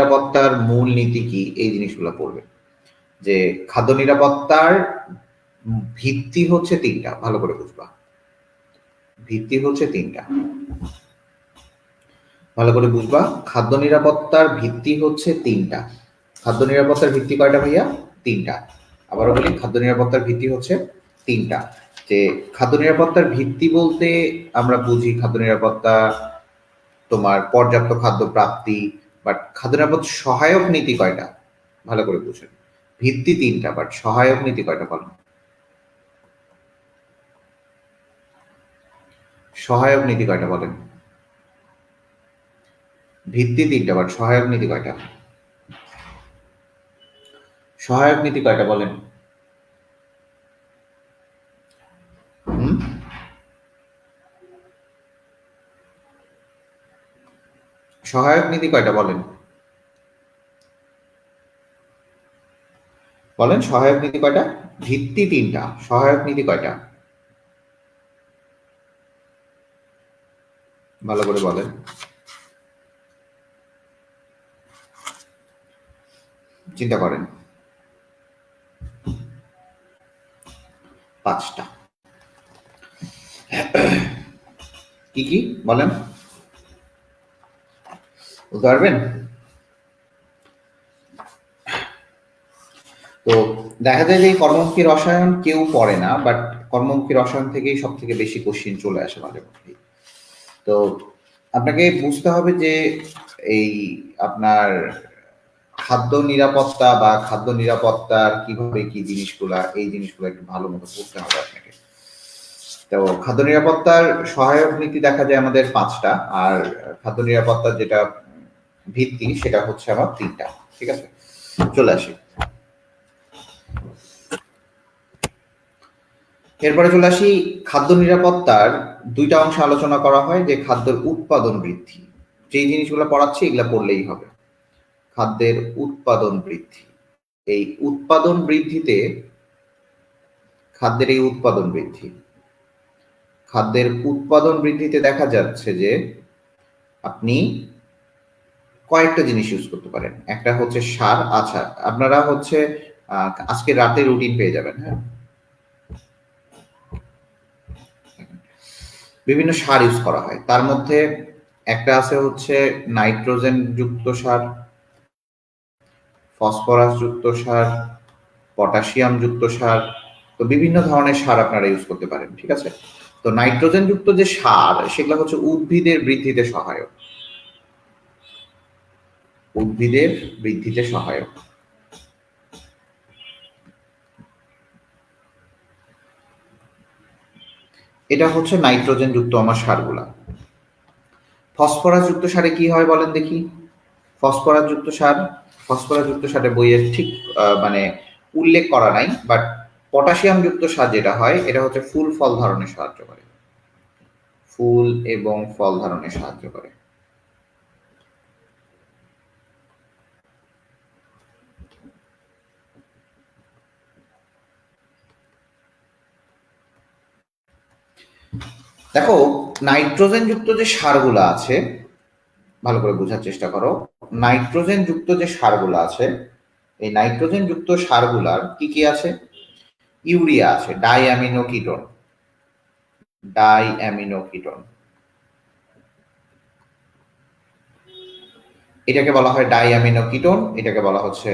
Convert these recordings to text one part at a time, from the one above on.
নিরাপত্তার মূল নীতি কি, এই জিনিসগুলো পড়বে। যে খাদ্য নিরাপত্তার ভিত্তি হচ্ছে তিনটা, ভালো করে বুঝবা। ভিত্তি হচ্ছে তিনটা, ভালো করে বুঝবা। খাদ্য নিরাপত্তার ভিত্তি হচ্ছে তিনটা। খাদ্য নিরাপত্তার ভিত্তি কয়টা ভাইয়া? তিনটা। আবারও বলি, খাদ্য নিরাপত্তার ভিত্তি হচ্ছে তিনটা। যে খাদ্য নিরাপত্তার ভিত্তি বলতে আমরা বুঝি খাদ্য নিরাপত্তা তোমার পর্যাপ্ত খাদ্য প্রাপ্তি, বাট খাদ্য নিরাপত্তা সহায়ক নীতি কয়টা? ভালো করে বুঝেন। ভিত্তি তিনটা, বাট সহায়ক নীতি কয়টা বলেন? সহায়ক নীতি কয়টা বলেন? ভিত্তি তিনটা, বাট সহায়ক নীতি কয়টা? সহায়ক নীতি কয়টা বলেন? সহায়ক নীতি কয়টা বলেন? বলেন সহায়ক নীতি কয়টা? ভিত্তি তিনটা, সহায়ক নীতি কয়টা? ভালো করে বলেন। চিন্তা করেন। পাঁচটা। কি কি বলেন, বুঝতে পারবেন? তো দেখা যায় যে কর্মমুখী রসায়ন কেউ পড়ে না, বাট কর্মমুখী রসায়ন থেকেই সব থেকে বেশি কোশ্চিন চলে আসে মাঝে মধ্যেই। তো আপনাকে বুঝতে হবে যে এই আপনার খাদ্য নিরাপত্তা বা খাদ্য নিরাপত্তার কিভাবে কি জিনিসগুলা, এই জিনিসগুলো একটু ভালো মতো পড়তে হবে আপনাকে। তো খাদ্য নিরাপত্তার সহায়ক নীতি দেখা যায় আমাদের পাঁচটা, আর খাদ্য নিরাপত্তার যেটা ভিত্তি সেটা হচ্ছে আমার তিনটা। ঠিক আছে, চলে আসি। এরপরে চলে আসি খাদ্য নিরাপত্তার দুইটা অংশ আলোচনা করা হয়, যে খাদ্যের উৎপাদন বৃদ্ধি। যেই জিনিসগুলো পড়াচ্ছি এগুলা পড়লেই হবে। খাদ্যের উৎপাদন বৃদ্ধি, এই উৎপাদন বৃদ্ধিতে খাদ্যের এই উৎপাদন বৃদ্ধি, খাদ্যের উৎপাদন বৃদ্ধিতে দেখা যাচ্ছে যে আপনি কয়েকটা জিনিস ইউজ করতে পারেন। একটা হচ্ছে সার। আচ্ছা, আপনারা হচ্ছে আজকে রাতে রুটিন পেয়ে যাবেন। হ্যাঁ, বিভিন্ন সার ইউজ করা হয়, তার মধ্যে একটা আছে হচ্ছে নাইট্রোজেন যুক্ত সার, ফসফরাস যুক্ত সার, পটাশিয়াম যুক্ত সার। তো বিভিন্ন ধরনের সার আপনারা ইউজ করতে পারেন। ঠিক আছে, তো নাইট্রোজেন যুক্ত যে সার সেগুলো হচ্ছে উদ্ভিদের বৃদ্ধিতে সহায়ক, উদ্ভিদের বৃদ্ধিতে সহায়ক। এটা হচ্ছে নাইট্রোজেন যুক্ত আমার সারগুলা। ফসফরাস যুক্ত সারে কি হয় বলেন দেখি? ফসফরাস যুক্ত সার, ফসফরাস যুক্ত সারে বইয়ের ঠিক মানে উল্লেখ করা নাই, বাট পটাশিয়াম যুক্ত সার যেটা হয় এটা হচ্ছে ফুল ফল ধারণে সাহায্য করে, ফুল এবং ফল ধারণে সাহায্য করে। দেখো, নাইট্রোজেন যুক্ত যে সারগুলো আছে, ভালো করে বোঝার চেষ্টা করো। নাইট্রোজেন যুক্ত যে সারগুলো আছে, এই নাইট্রোজেন যুক্ত সারগুলার কি কি আছে? ইউরিয়া আছে, die amino ketone, die amino ketone, এটাকে বলা হয় ডাই অ্যামিনো কিটোন, এটাকে বলা হচ্ছে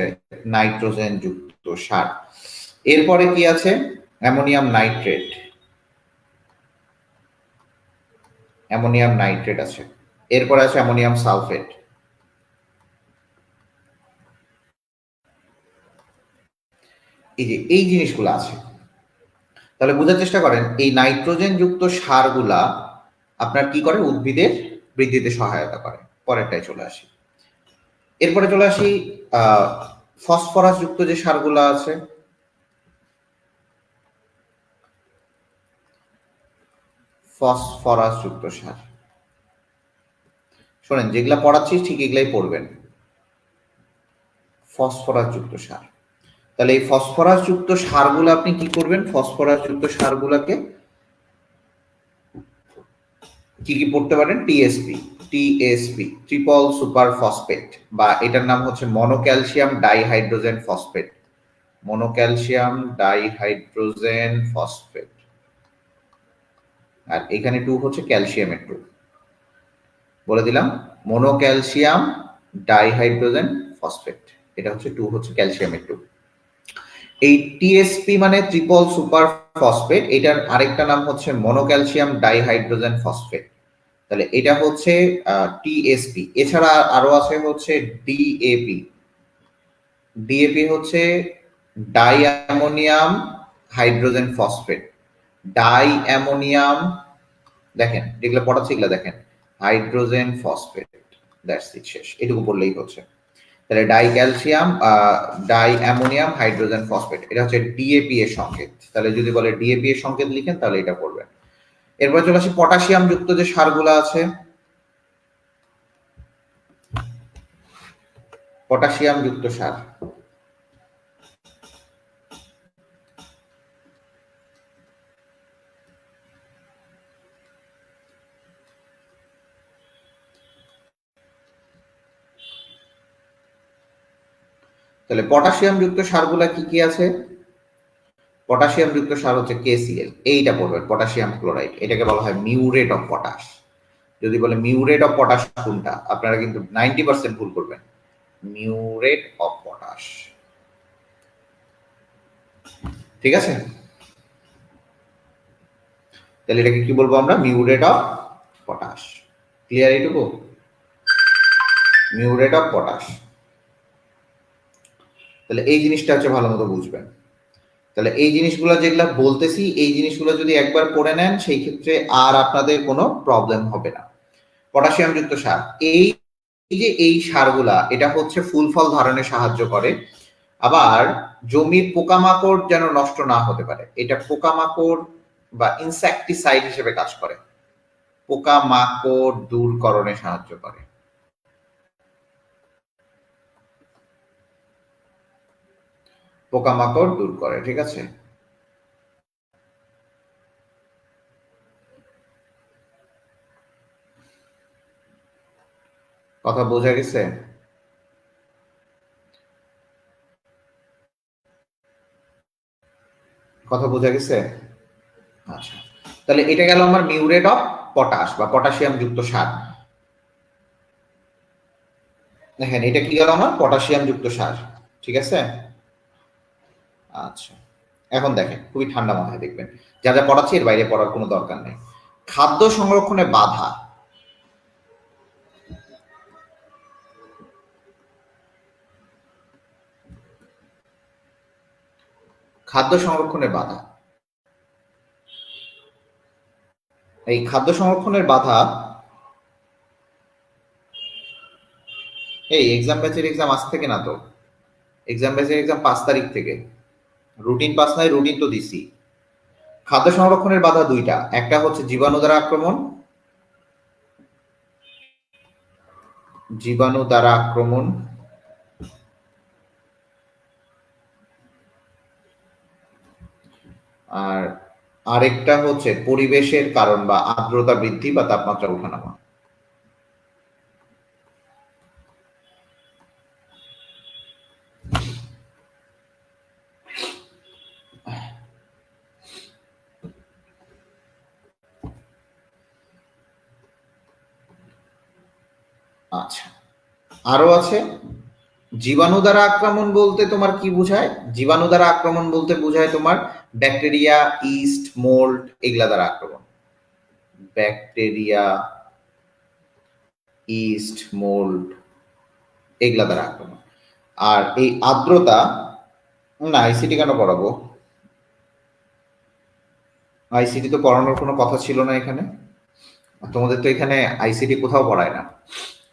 নাইট্রোজেন যুক্ত সার। এরপরে কি আছে? অ্যামোনিয়াম নাইট্রেট, অ্যামোনিয়াম নাইট্রেট আছে। এরপরে আছে অ্যামোনিয়াম সালফেট। এই যে এই জিনিসগুলো আছে, তাহলে বোঝার চেষ্টা করেন এই নাইট্রোজেন যুক্ত সারগুলা আপনার কি করে? উদ্ভিদের বৃদ্ধিতে সহায়তা করে। পরেরটাই চলে আসি। এরপরে চলে আসি ফসফরাস যুক্ত যে সারগুলা আছে, ফসফরাস যুক্ত সার। শোনেন, যেগুলা পড়াচ্ছি ঠিক এগুলাই পড়বেন। ফসফরাস যুক্ত সার, তাহলে এই ফসফরাস যুক্ত সারগুলো আপনি কি করবেন? ফসফরাস যুক্ত সারগুলোকে কি কি পড়তে পারেন? টিএসপি, ট্রিপল সুপার ফসফেট, বা এটার নাম হচ্ছে মনোক্যালসিয়াম ডাইহাইড্রোজেন ফসফেট, মনোক্যালসিয়াম ডাইহাইড্রোজেন ফসফেট। আর এখানে 2 হচ্ছে ক্যালসিয়ামের 2, বলে দিলাম মনোক্যালসিয়াম ডাইহাইড্রোজেন ফসফেট, এটা হচ্ছে 2 হচ্ছে ক্যালসিয়ামের 2। এই টিএসপি মানে ট্রিপল সুপার ফসফেট, এটার আরেকটা নাম হচ্ছে মনোক্যালসিয়াম ডাইহাইড্রোজেন ফসফেট। তাহলে এটা হচ্ছে টিএসপি। এছাড়া আরো আছে হচ্ছে ডিএপি, ডিএপি হচ্ছে die ammonium hydrogen phosphate, die ammonium, দেখেন যেগুলো পড়াচ্ছে এগুলো দেখেন, হাইড্রোজেন ফসফেট, দ্যাটস ইট, শেষ, এটুকু বললেই হচ্ছে। তাহলে di calcium di ammonium hydrogen phosphate, এটা হচ্ছে ডিএপি এর সংকেত। তাহলে যদি বলে ডিএপি এর সংকেত লিখেন তাহলে এটা করবেন। এরপর চলে আসি পটাশিয়াম যুক্ত যে সারগুলো আছে, পটাশিয়াম যুক্ত সার। তাহলে পটাশিয়াম যুক্ত সারগুলা কি কি আছে? পটাশিয়াম যুক্ত সার হচ্ছে KCl, এইটা পড়বেন, পটাশিয়াম ক্লোরাইড, এটাকে বলা হয় মিউরেট অফ পটাশ। যদি বলে মিউরেট অফ পটাশ কোনটা, আপনারা কিন্তু 90% ভুল করবেন, মিউরেট অফ পটাশ, ঠিক আছে? তাহলে এটাকে কি বলবো আমরা? Muriate of potash. ক্লিয়ার এইটুকু? Muriate of potash. তাহলে এই জিনিসটা হচ্ছে ভালো মতো বুঝবেন। তাহলে এই জিনিসগুলো যেগুলো বলতেছি, এই জিনিসগুলো যদি একবার পড়ে নেন সেই ক্ষেত্রে আর আপনাদের কোনো প্রবলেম হবে না। পটাশিয়াম যুক্ত সার, এই যে এই সারগুলা, এটা হচ্ছে ফুল ফল ধারণে সাহায্য করে, আবার জমির পোকামাকড় যেন নষ্ট না হতে পারে, এটা পোকামাকড় বা ইনসেক্টিসাইড হিসেবে কাজ করে, পোকামাকড় দূরকরণে সাহায্য করে। পোকামাকড় দূর করে, ঠিক আছে? কথা বোঝা গেছে? কথা বোঝা গেছে? আচ্ছা, তাহলে এটা গেল আমার মিউরেট অফ পটাশ বা পটাশিয়াম যুক্ত সার। দেখেন এটা কি গেল আমার? পটাশিয়াম যুক্ত সার, ঠিক আছে? আচ্ছা, এখন দেখেন খুবই ঠান্ডা মাথায় দেখবেন, যা যা পড়াচ্ছি এর বাইরে পড়ার কোনো দরকার নেই। খাদ্য সংরক্ষণে বাধা, খাদ্য সংরক্ষণের বাধা, এই খাদ্য সংরক্ষণের বাধা, এই এক্সাম ব্যাচের এক্সাম আজ থেকে না তো, এক্সাম ব্যাচের এক্সাম 5 তারিখ থেকে, রুটিন পাস নাই, রুটিন তো দিছি। খাদ্য সংরক্ষণের বাধা দুইটা, একটা হচ্ছে জীবাণু দ্বারা আক্রমণ, জীবাণু দ্বারা আক্রমণ, আর আরেকটা হচ্ছে পরিবেশের কারণ বা আর্দ্রতা বৃদ্ধি বা তাপমাত্রা ওঠানামা। আচ্ছা, আরো আছে জীবাণু দ্বারা আক্রমণ বলতে তোমার কি বোঝায়? জীবাণু দ্বারা আক্রমণ বলতে বোঝায় তোমার ব্যাকটেরিয়া, ইস্ট, মোল্ড, এগুলা দ্বারা আক্রমণ, ব্যাকটেরিয়া, ইস্ট, মোল্ড, এগুলা দ্বারা আক্রমণ। আর এই আর্দ্রতা, না আইসিটি কেন পড়াবো? আইসিটি তো পড়ানোর কোনো কথা ছিল না এখানে, তোমাদের তো এখানে আইসিটি কোথাও পড়ায় না,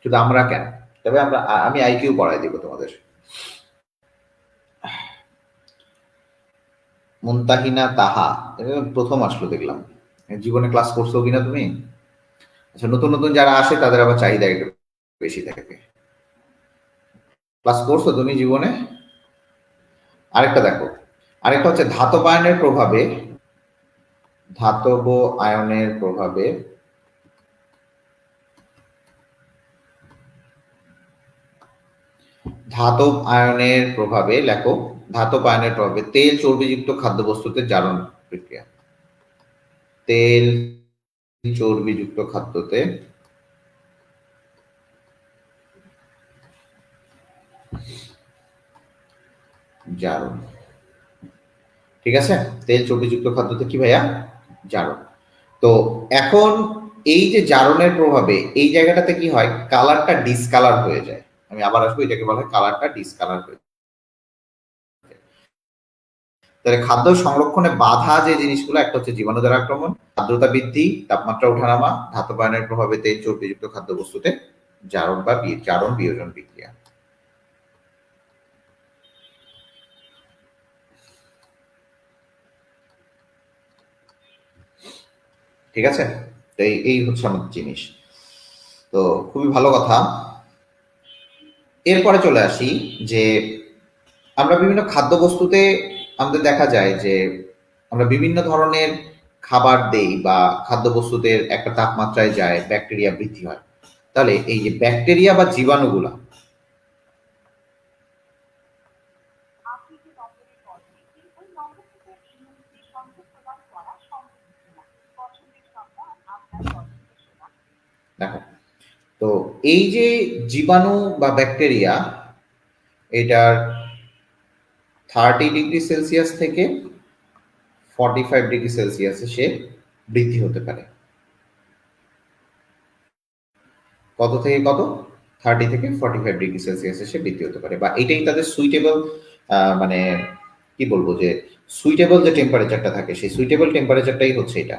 শুধু আমরা কেন, তবে আমি আইকিউ পড়াই দিব তোমাদের। মুনতাহিনা তাহা, এটা প্রথম আসলো দেখলাম, জীবনে ক্লাস করছো কিনা তুমি? আচ্ছা, নতুন নতুন যারা আসে তাদের আবার চাহিদা একটু বেশি থাকে। ক্লাস করছো তুমি জীবনে? আরেকটা দেখো, আরেকটা হচ্ছে ধাতব আয়নের প্রভাবে, ধাতব আয়নের প্রভাবে ধাতব আয়নের প্রভাবে, লেখো ধাতব আয়নের প্রভাবে তেল চর্বিযুক্ত খাদ্যবস্তুতে জারণ প্রক্রিয়া। তেল চর্বিযুক্ত খাদ্যতে জারণ। ঠিক আছে, তেল চর্বিযুক্ত খাদ্যতে কি ভাইয়া? জারণ। তো এখন এই যে জারণের প্রভাবে এই জায়গাটাতে কি হয়, কালারটা ডিসকালার হয়ে যায়। আমি আবার আসবো, এটাকে বলা হয় কালারটা ডিসকালার হয়ে যায়। তাহলে খাদ্য সংরক্ষণে বাধা যে জিনিসগুলো, একটা হচ্ছে জীবাণু দ্বারা আক্রমণ, আর্দ্রতা বৃদ্ধি, তাপমাত্রা ওঠানামা, ধাতব আয়নের প্রভাবে তেল চর্বিযুক্ত খাদ্যবস্তুতে জারণ বা জারণ বিয়োজন বিক্রিয়া। ঠিক আছে, তো এই হচ্ছে আমাদের জিনিস। তো খুবই ভালো কথা। এরপরে চলে আসি যে আমরা বিভিন্ন খাদ্যবস্তুতে আমাদের দেখা যায় যে আমরা বিভিন্ন ধরনের খাবার দেই বা খাদ্যবস্তুতে একটা তাপমাত্রায় যায়, ব্যাকটেরিয়া বৃদ্ধি হয়। তাহলে এই যে ব্যাকটেরিয়া বা জীবাণুগুলা দেখো, তো এই যে জীবাণু বা ব্যাকটেরিয়া, এটার 30°C থেকে 45°C সে বৃদ্ধি হতে পারে। কত থেকে কত? 30 থেকে 45°C সে বৃদ্ধি হতে পারে, বা এটাই তাদের সুইটেবল, মানে কি বলবো, যে সুইটেবল যে টেম্পারেচারটা থাকে, সেই সুইটেবল টেম্পারেচারটাই হচ্ছে এটা।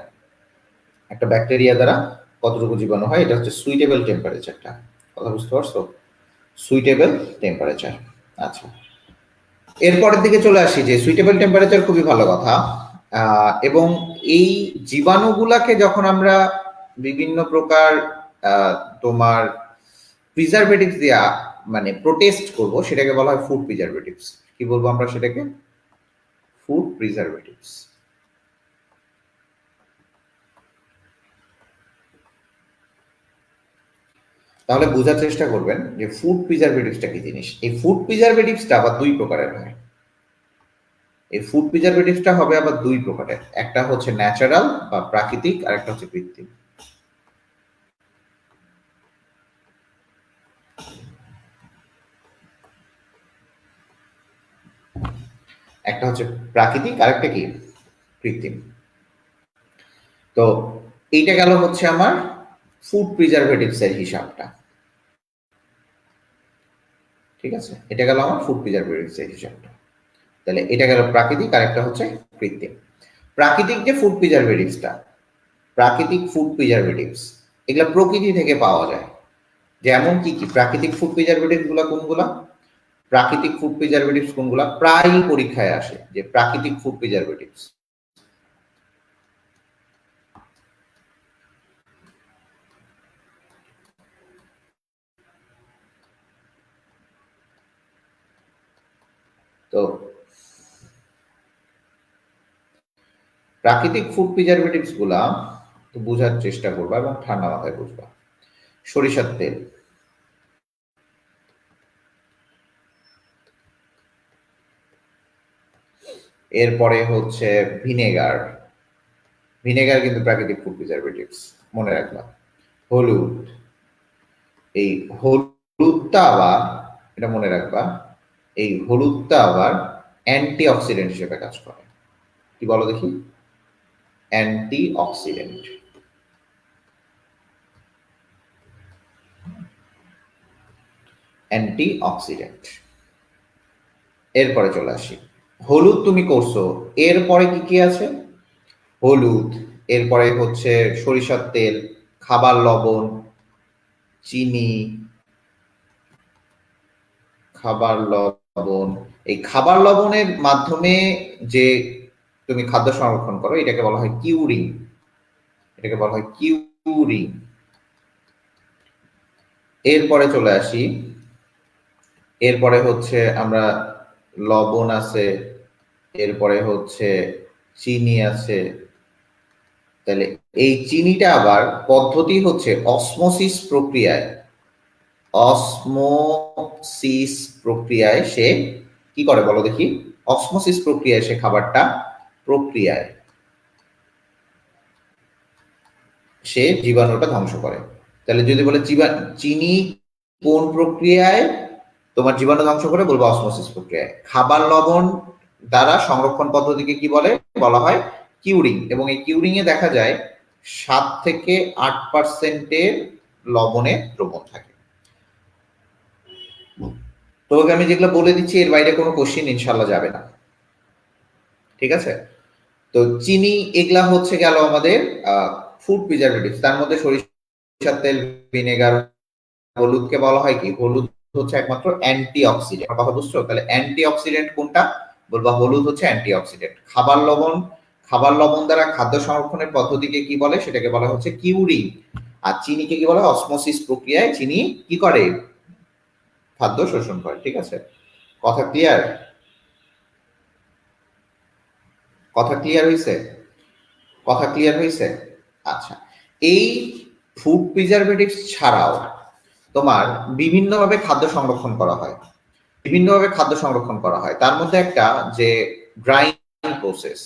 একটা ব্যাকটেরিয়া দ্বারা কতটুকু জীবাণু হয়, এটা হচ্ছে সুইটেবল টেম্পারেচারটা। কথা বুঝতে পারছো? Suitable temperature. আচ্ছা, এরপরের দিকে চলে আসি যে সুইটেবল টেম্পারেচার খুবই ভালো কথা। এবং এই জীবাণুগুলাকে যখন আমরা বিভিন্ন প্রকার তোমার প্রিজারভেটিভস দিয়া মানে প্রোটেস্ট করব, সেটাকে বলা হয় ফুড প্রিজারভেটিভস। কি বলবো আমরা সেটাকে? Food preservatives. তাহলে বোঝার চেষ্টা করবেন যে ফুড প্রিজারভেটিভসটা কি জিনিস। এই ফুড প্রিজারভেটিভসটা আবার দুই প্রকারের হয়। এই ফুড প্রিজারভেটিভসটা হবে আবার দুই প্রকারের, একটা হচ্ছে ন্যাচারাল বা প্রাকৃতিক, আর একটা হচ্ছে কৃত্রিম। একটা হচ্ছে প্রাকৃতিক, আরেকটা কি? কৃত্রিম। তো এইটা গেল হচ্ছে আমার ফুড প্রিজারভেটিভস এর হিসাবটা। ঠিক আছে, এটা গেল আমার ফুড প্রিজারভেটিভস এর হিসাবটা। তাহলে এটা গেল প্রাকৃতিক, আর একটা হচ্ছে কৃত্রিম। প্রাকৃতিক যে ফুড প্রিজারভেটিভসটা, প্রাকৃতিক ফুড প্রিজারভেটিভস এগুলা প্রকৃতি থেকে পাওয়া যায়। যেমন কি কি প্রাকৃতিক ফুড প্রিজারভেটিভস গুলা কোনগুলা? প্রাকৃতিক ফুড প্রিজারভেটিভস কোনগুলা? প্রায়ই পরীক্ষায় আসে যে প্রাকৃতিক ফুড প্রিজারভেটিভস। তো প্রাকৃতিক ফুড প্রিজারভেটিভস গুলা বোঝার চেষ্টা করবা এবং ঠান্ডা মাথায় বুঝবা। সরিষার তেল, এরপরে হচ্ছে ভিনেগার। ভিনেগার কিন্তু প্রাকৃতিক ফুড প্রিজারভেটিভস, মনে রাখবা। হলুদ, এই হলুদটা আবার, এটা মনে রাখবা, এই হলুদটা আবার অ্যান্টি অক্সিডেন্ট হিসেবে কাজ করে। কি বলো দেখি? Anti oxidant. Anti oxidant. এরপরে চলে আসি, হলুদ তুমি করছো, এরপরে কি কি আছে? হলুদ, এরপরে হচ্ছে সরিষার তেল, খাবার লবণ, চিনি, খাবার লবণ। এই খাবার লবণের মাধ্যমে যে তুমি খাদ্য সংরক্ষণ করো, এটাকে বলা হয় কিউরিং। এটাকে বলা হয় কিউরিং। এরপরে চলে আসি, এরপরে হচ্ছে আমরা লবণ আছে, এরপরে হচ্ছে চিনি আছে। তাহলে এই চিনিটা আবার পদ্ধতি হচ্ছে অসমোসিস প্রক্রিয়ায়, অসমোসিস প্রক্রিয়ায় সে কি করে বলো দেখি? অসমোসিস প্রক্রিয়ায় সে খাবারটা প্রক্রিয়ায় সে জীবাণুটা ধ্বংস করে। তাহলে যদি বলে চিনি কোন প্রক্রিয়ায় তোমার জীবাণু ধ্বংস করে, বলবো অসমোসিস প্রক্রিয়ায়। খাবার লবণ দ্বারা সংরক্ষণ পদ্ধতিকে কি বলে? বলা হয় কিউরিং। এবং এই কিউরিং এ দেখা যায় 7 থেকে 8% লবণের দ্রবণ থাকে। তোমাকে আমি যেগুলো বলে দিচ্ছি এর বাইরে কোনো কোশ্চিন ইনশাল্লাহ যাবে না, ঠিক আছে? তো চিনি এগুলা হচ্ছে গেল আমাদের ফুড প্রিজারভেটিভস। তার মধ্যে সরিষার তেল, ভিনেগার, হলুদকে বলা হয় কি? হলুদ হচ্ছে একমাত্র অ্যান্টি অক্সিডেন্ট। কথা বুঝছো? তাহলে অ্যান্টি অক্সিডেন্ট কোনটা? বলবা হলুদ হচ্ছে অ্যান্টি অক্সিডেন্ট। খাবার লবণ দ্বারা খাদ্য সংরক্ষণের পদ্ধতিকে কি বলে? সেটাকে বলা হচ্ছে কিউরিং। আর চিনিকে কি বলা হয়? অসমোসিস প্রক্রিয়ায় চিনি কি করে? খাদ্য শোষণ করে। ঠিক আছে, কথা ক্লিয়ার? কথা ক্লিয়ার হয়েছে? কথা ক্লিয়ার হয়েছে? আচ্ছা, এই ফুড প্রিজারভেটিভস ছাড়াও তোমার বিভিন্নভাবে খাদ্য সংরক্ষণ করা হয়। তার মধ্যে একটা যে ড্রাইং প্রসেস।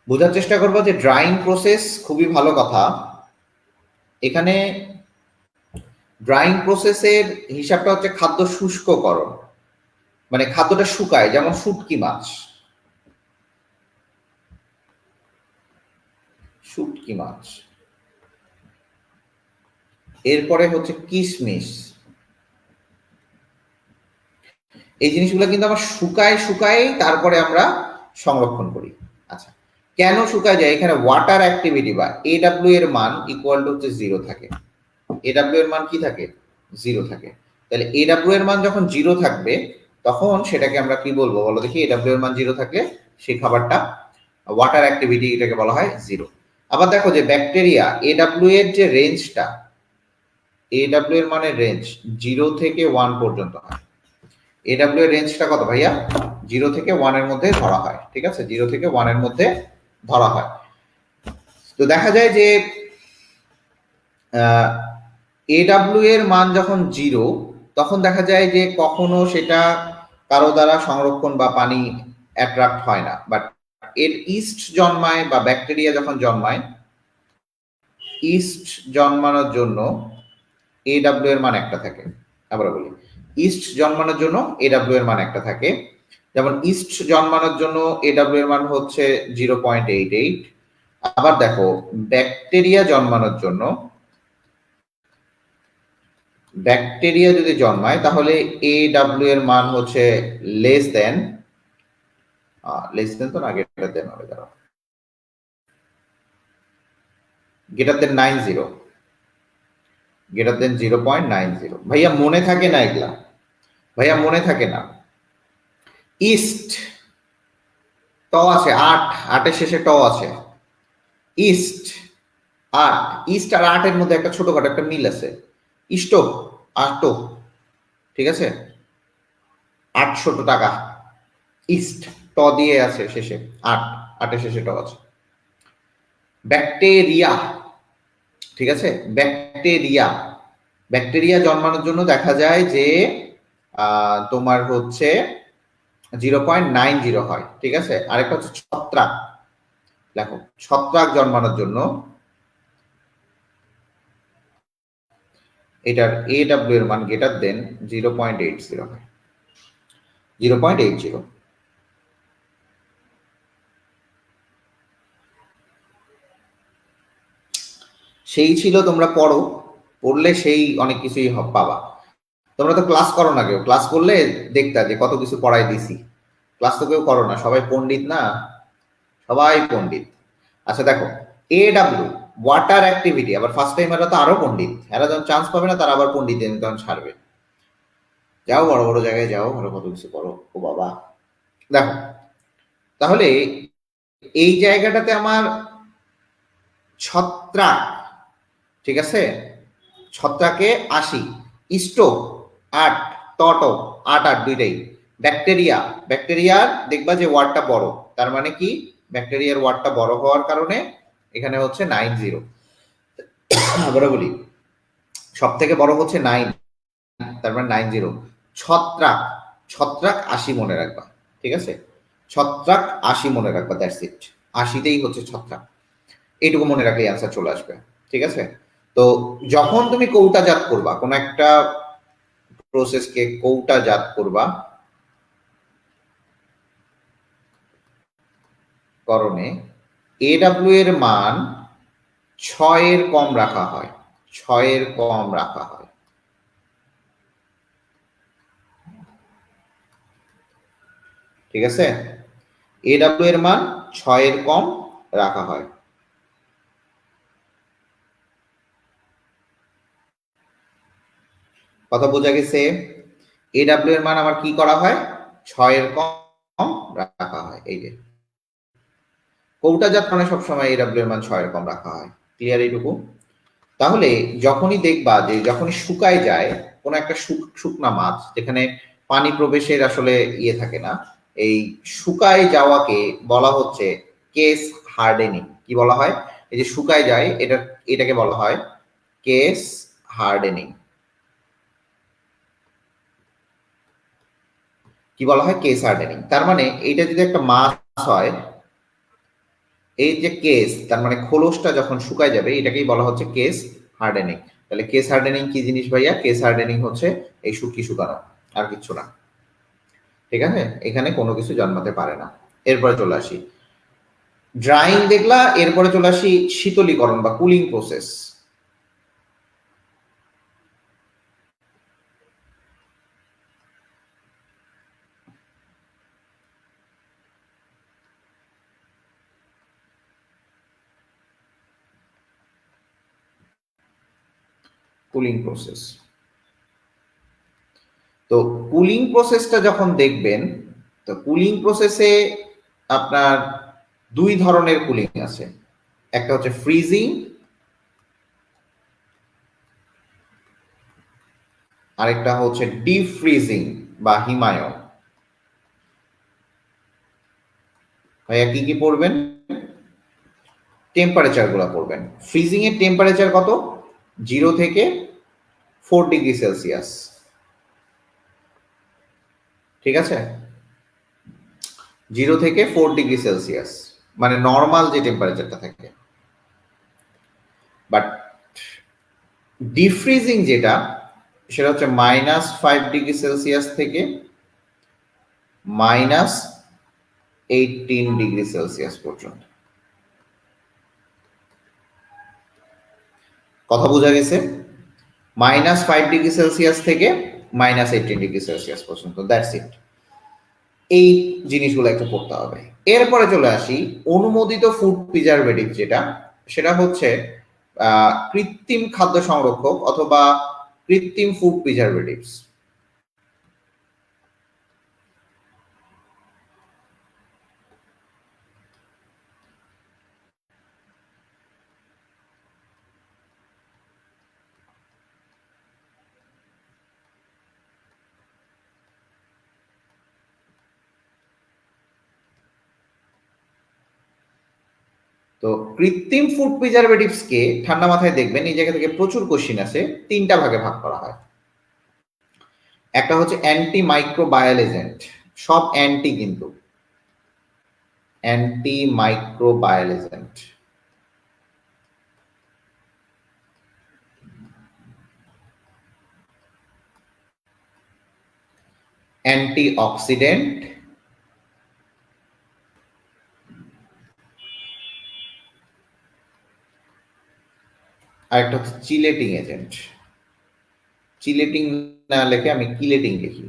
বোঝার চেষ্টা করবো যে ড্রাইং প্রসেস খুবই ভালো কথা। এখানে ড্রাইং প্রসেসের হিসাবটা হচ্ছে খাদ্য শুষ্ককরণ, মানে খাদ্যটা শুকায়। যেমন শুটকি মাছ, এরপরে হচ্ছে কিশমিশ। এই জিনিসগুলো কিন্তু আমরা শুকায় তারপরে আমরা সংরক্ষণ করি। আচ্ছা, কেন শুকায় যায়? এখানে ওয়াটার অ্যাক্টিভিটি বা এডব্লিউ এর মান ইকুয়াল টু হচ্ছে 0 থাকে। এডব্লিউ এর মান কি থাকে? 0 থাকে। তাহলে এডব্লিউ এর মান যখন 0 থাকবে তখন সেটাকে আমরা কি বলবো বলো দেখি? এডব্লিউ এর মান 0 থাকলে সেই খাবারটা ওয়াটার অ্যাক্টিভিটি, এটাকে বলা হয় 0। আবার দেখো যে ব্যাকটেরিয়া এডব্লিউ এর যে রেঞ্জটা, এডব্লিউ এর মানের রেঞ্জ 0 থেকে 1 পর্যন্ত হয়। এডব্লিউ এর রেঞ্জটা কত ভাইয়া? 0 থেকে 1 এর মধ্যে ধরা হয়। ঠিক আছে, 0 থেকে 1 এর মধ্যে ধরা হয়। তো দেখা যায় যে এডব্লিউ এর মান যখন 0, তখন দেখা যায় যে কখনো সেটা কারো দ্বারা সংরক্ষণ বা পানি অ্যাট্রাক্ট হয় না। বাট এর ইস্ট জন্মায় বা ব্যাকটেরিয়া যখন জন্মায়, ইস্ট জন্মানোর জন্য এডব্লিউ এর মান একটা থাকে। আবার বলি, ইস্ট জন্মানোর জন্য এডব্লিউ এর মান একটা থাকে। যেমন ইস্ট জন্মানোর জন্য এডব্লিউ এর মান হচ্ছে 0.88। আবার দেখো ব্যাকটেরিয়া জন্মানোর জন্য, ব্যাকটেরিয়া যদি জন্মায় তাহলে এডব্লিউ এর মান হচ্ছে লেস দেন তো না, গ্রেটার দেন হবে, দাঁড়াও, গ্রেটার দেন 90, গ্রেটার দেন 0.90। ভাইয়া মনে থাকে না এগুলা, ভাইয়া মনে থাকে না। ইস্ট ট আছে, 8 শেষে ট আছে। ইস্ট 8, ইস্ট আর 8 এর মধ্যে একটা ছোটখাটো একটা মিল আছে। ইস্টো 8, ঠিক আছে, 800 টাকা। ইস্ট ট দিয়ে আছে শেষে, 8 শেষে ট আছে। ব্যাকটেরিয়া, ঠিক আছে, ব্যাকটেরিয়া জন্মানোর জন্য দেখা যায় যে তোমার হচ্ছে 0.90 হয়। ঠিক আছে, আরেকটা হচ্ছে ছত্রাক। দেখো ছত্রাক জন্মানোর জন্য এটার এডব্লিউ এর মান গ্রেটার দেন 0.80 হয়। 0.80। সেই ছিল, তোমরা পড়লে সেই অনেক কিছুই পাবা। তোমরা তো ক্লাস করো না, কেউ ক্লাস করলে দেখতা যে কত কিছু পড়াই দিছি। ক্লাস তো কেউ করো না, সবাই পণ্ডিত না, সবাই পণ্ডিত। আচ্ছা দেখো, এডব্লিউ ওয়াটার অ্যাক্টিভিটি। আবার ফার্স্ট টাইম এরা তো আরো পণ্ডিত, এরা যখন চান্স পাবে না তারা আবার পণ্ডিত তখন ছাড়বে। যাও বড় বড় জায়গায় যাও, আরো কত কিছু করো। ও বাবা, দেখো তাহলে এই জায়গাটাতে আমার ছত্রাক, ঠিক আছে, ছত্রাকে 80, ইস্টো 8, টট 8 দুইটাই। ব্যাকটেরিয়ার দেখবা যে ওয়ার্ডটা বড়, তার মানে কি ব্যাকটেরিয়ার ওয়ার্ডটা বড় হওয়ার কারণে এখানে হচ্ছে 90। আবারও বলি, সব থেকে বড় হচ্ছে 9, তার মানে 90। ছত্রাক, ছত্রাক 80 মনে রাখবা, ঠিক আছে? ছত্রাক 80 মনে রাখবা, দ্যাটস ইট। 80তেই হচ্ছে ছত্রাক, এইটুকু মনে রাখলেই অ্যান্সার চলে আসবে, ঠিক আছে? তো যখন তুমি কৌটাজাত করবা, কোন একটা প্রসেসকে কৌটাজাত করবা করণে AW এর মান 6 এর কম রাখা হয়, 6 এর কম রাখা হয়, ঠিক আছে? AW এর মান 6 এর কম রাখা হয়। কথা বোঝা গেছে? AW এর মান আমার কি করা হয়? 6 এর কম রাখা হয়। এই যে কৌটাজাত মানে সবসময় AW এর মান 6 এর কম রাখা হয়। ক্লিয়ার এইটুকু? তাহলে যখনই দেখবা যে যখনই শুকায় যায় কোন একটা শুকনা মাছ, যেখানে পানি প্রবেশের আসলে ইয়ে থাকে না, এই শুকায় যাওয়াকে বলা হচ্ছে কেস হার্ডেনিং। কি বলা হয়? এই যে শুকায় যায়, এটাকে বলা হয় কেস হার্ডেনিং। কি বলা হয়? Case hardening. তার মানে এটা যদি একটা মাছ হয়, এই যে কেস, তার মানে খোলসটা যখন শুকায় যাবে, এটাকেই বলা হচ্ছে কেস হার্ডেনিং। তাহলে কেস হার্ডেনিং কি জিনিস ভাইয়া? কেস হার্ডেনিং হচ্ছে এই শুকানো, আর কিছু না, ঠিক আছে? এখানে কোনো কিছু জন্মাতে পারে না। এরপরে চলে আসি ড্রাইং, দেখলা। এরপরে চলে আসি শীতলীকরণ বা কুলিং প্রসেস। কুলিং প্রসেস, তো কুলিং প্রসেসটা যখন দেখবেন, তো কুলিং প্রসেসে আপনার দুই ধরনের কুলিং আছে। একটা হচ্ছে ফ্রিজিং, আরেকটা হচ্ছে ডিপ ফ্রিজিং বা হিমায়ন। ভাইয়া কি কি পড়বেন? টেম্পারেচার গুলো পড়বেন। ফ্রিজিং এর টেম্পারেচার কত? 0 থেকে 4 ডিগ্রি সেলসিয়াস, ঠিক আছে? 0 থেকে 4 ডিগ্রি সেলসিয়াস মানে নর্মাল যে টেম্পারেচারটা থাকে। বাট ডিপ ফ্রিজিং যেটা, সেটা হচ্ছে -5 ডিগ্রি সেলসিয়াস থেকে -18 ডিগ্রি সেলসিয়াস পর্যন্ত। কথা বোঝা গেছে? -5 ডিগ্রি সেলসিয়াস থেকে -18 ডিগ্রি সেলসিয়াস পর্যন্ত, দ্যাটস ইট। এই জিনিসগুলো একটু পড়তে হবে। এরপরে চলে আসি অনুমোদিত ফুড প্রিজারভেটিভ, যেটা সেটা হচ্ছে কৃত্রিম খাদ্য সংরক্ষক অথবা কৃত্রিম ফুড প্রিজারভেটিভস। তো কৃত্রিম ফুড প্রিজারভেটিভস কে ঠান্ডা মাথায় দেখবেন, এই জায়গা থেকে প্রচুর কোশ্চিন আছে। 3টা ভাগে ভাগ করা হয়। একটা হচ্ছে অ্যান্টি মাইক্রোবায়াল এজেন্ট, সব অ্যান্টি কিন্তু, anti microbial agent. Anti oxidant, আর একটা হচ্ছে চিলেটিং এজেন্ট। চিলেটিং না লেখে আমি কিলেটিং লিখি।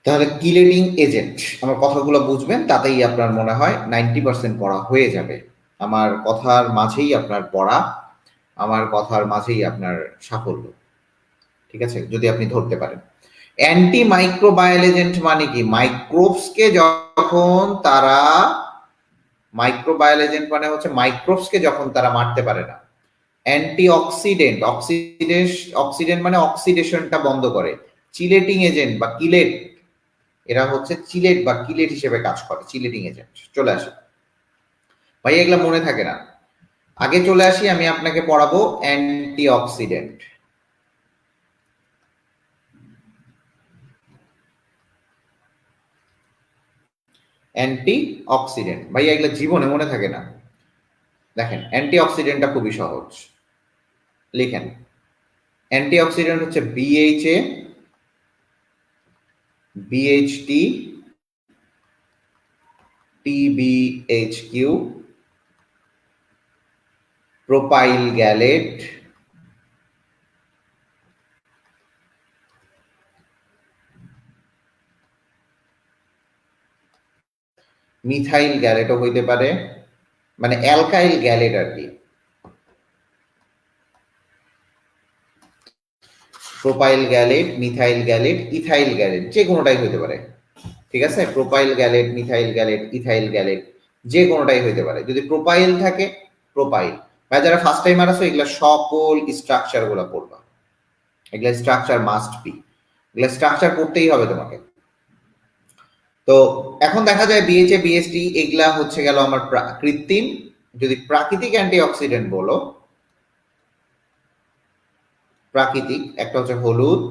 তাহলে কিলেটিং এজেন্ট, আমার কথাগুলো বুঝবেন, তাতেই আপনার মনে হয় 90% পড়া হয়ে যাবে। আমার কথার মাঝেই আপনার পড়া, আমার কথার মাঝেই আপনার সাফল্য, ঠিক আছে? যদি আপনি ধরতে পারেন। অ্যান্টি মাইক্রোবায়াল এজেন্ট মানে কি? মাইক্রোবসকে যখন তারা, মাইক্রোবায়াল এজেন্ট মানে হচ্ছে মাইক্রোবসকে যখন তারা মারতে পারে না, অ্যান্টিঅক্সিডেন্ট, অক্সিডেন্ট মানে অক্সিডেশনটা বন্ধ করে। চিলেটিং এজেন্ট বা কিলেট, এরা হচ্ছে চিলেট বা কিলেট হিসেবে কাজ করে, চিলেটিং এজেন্ট। চলে আসে ভাই, এগুলা মনে থাকে না। আগে চলে আসি, আমি আপনাকে পড়াবো অ্যান্টিঅক্সিডেন্ট। অ্যান্টিঅক্সিডেন্ট ভাই, এগুলা জীবনে মনে থাকে না। দেখেন, অ্যান্টিঅক্সিডেন্টটা খুবই সহজ, লিখেন। অ্যান্টিঅক্সিডেন্ট হচ্ছে BHA, BHT, TBHQ, propyl gallate, methyl গ্যালেটও হইতে পারে, মানে অ্যালকাইল গ্যালেট আর কি। Propyl gallate, methyl gallate, ethyl gallate, যে কোনোটাই হইতে পারে। ঠিক আছে, propyl gallate, methyl gallate, ethyl gallate, যে কোনোটাই হইতে পারে। যদি প্রোপাইল থাকে, প্রোপাইল। বা যারা ফার্স্ট টাইমার আছে, এগুলা সকল স্ট্রাকচার গুলা পড়বা, এগুলা স্ট্রাকচার মাস্ট বি, এগুলা স্ট্রাকচার পড়তেই হবে তোমাকে। তো এখন দেখা যায় বিএইচএ, বিএসটি এগুলা হচ্ছে গেল আমার কৃত্রিম। যদি প্রাকৃতিক অ্যান্টিঅক্সিডেন্ট বলো, প্রাকৃতিক একটা হচ্ছে হলুদ,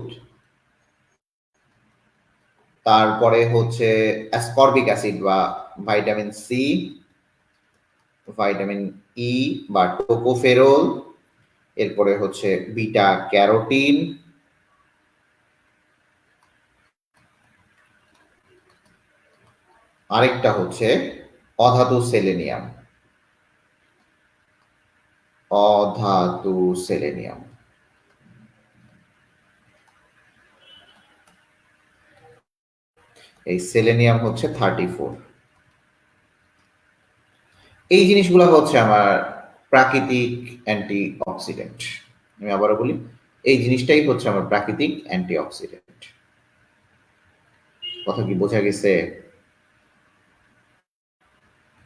তারপরে হচ্ছে অ্যাসকর্বিক অ্যাসিড বা ভাইটামিন সি, ভাইটামিন ই বা টোকোফেরল, এরপরে হচ্ছে বিটা ক্যারোটিন, আরেকটা হচ্ছে অধাতু সেলেনিয়াম, অধাতু সেলেনিয়াম। এই সেলেনিয়াম হচ্ছে 34। এই জিনিসগুলো হচ্ছে আমার প্রাকৃতিক অ্যান্টিঅক্সিডেন্ট। আমি আবারও বলি, এই জিনিসটাই হচ্ছে আমার প্রাকৃতিক অ্যান্টিঅক্সিডেন্ট। কথা কি বোঝা গেছে?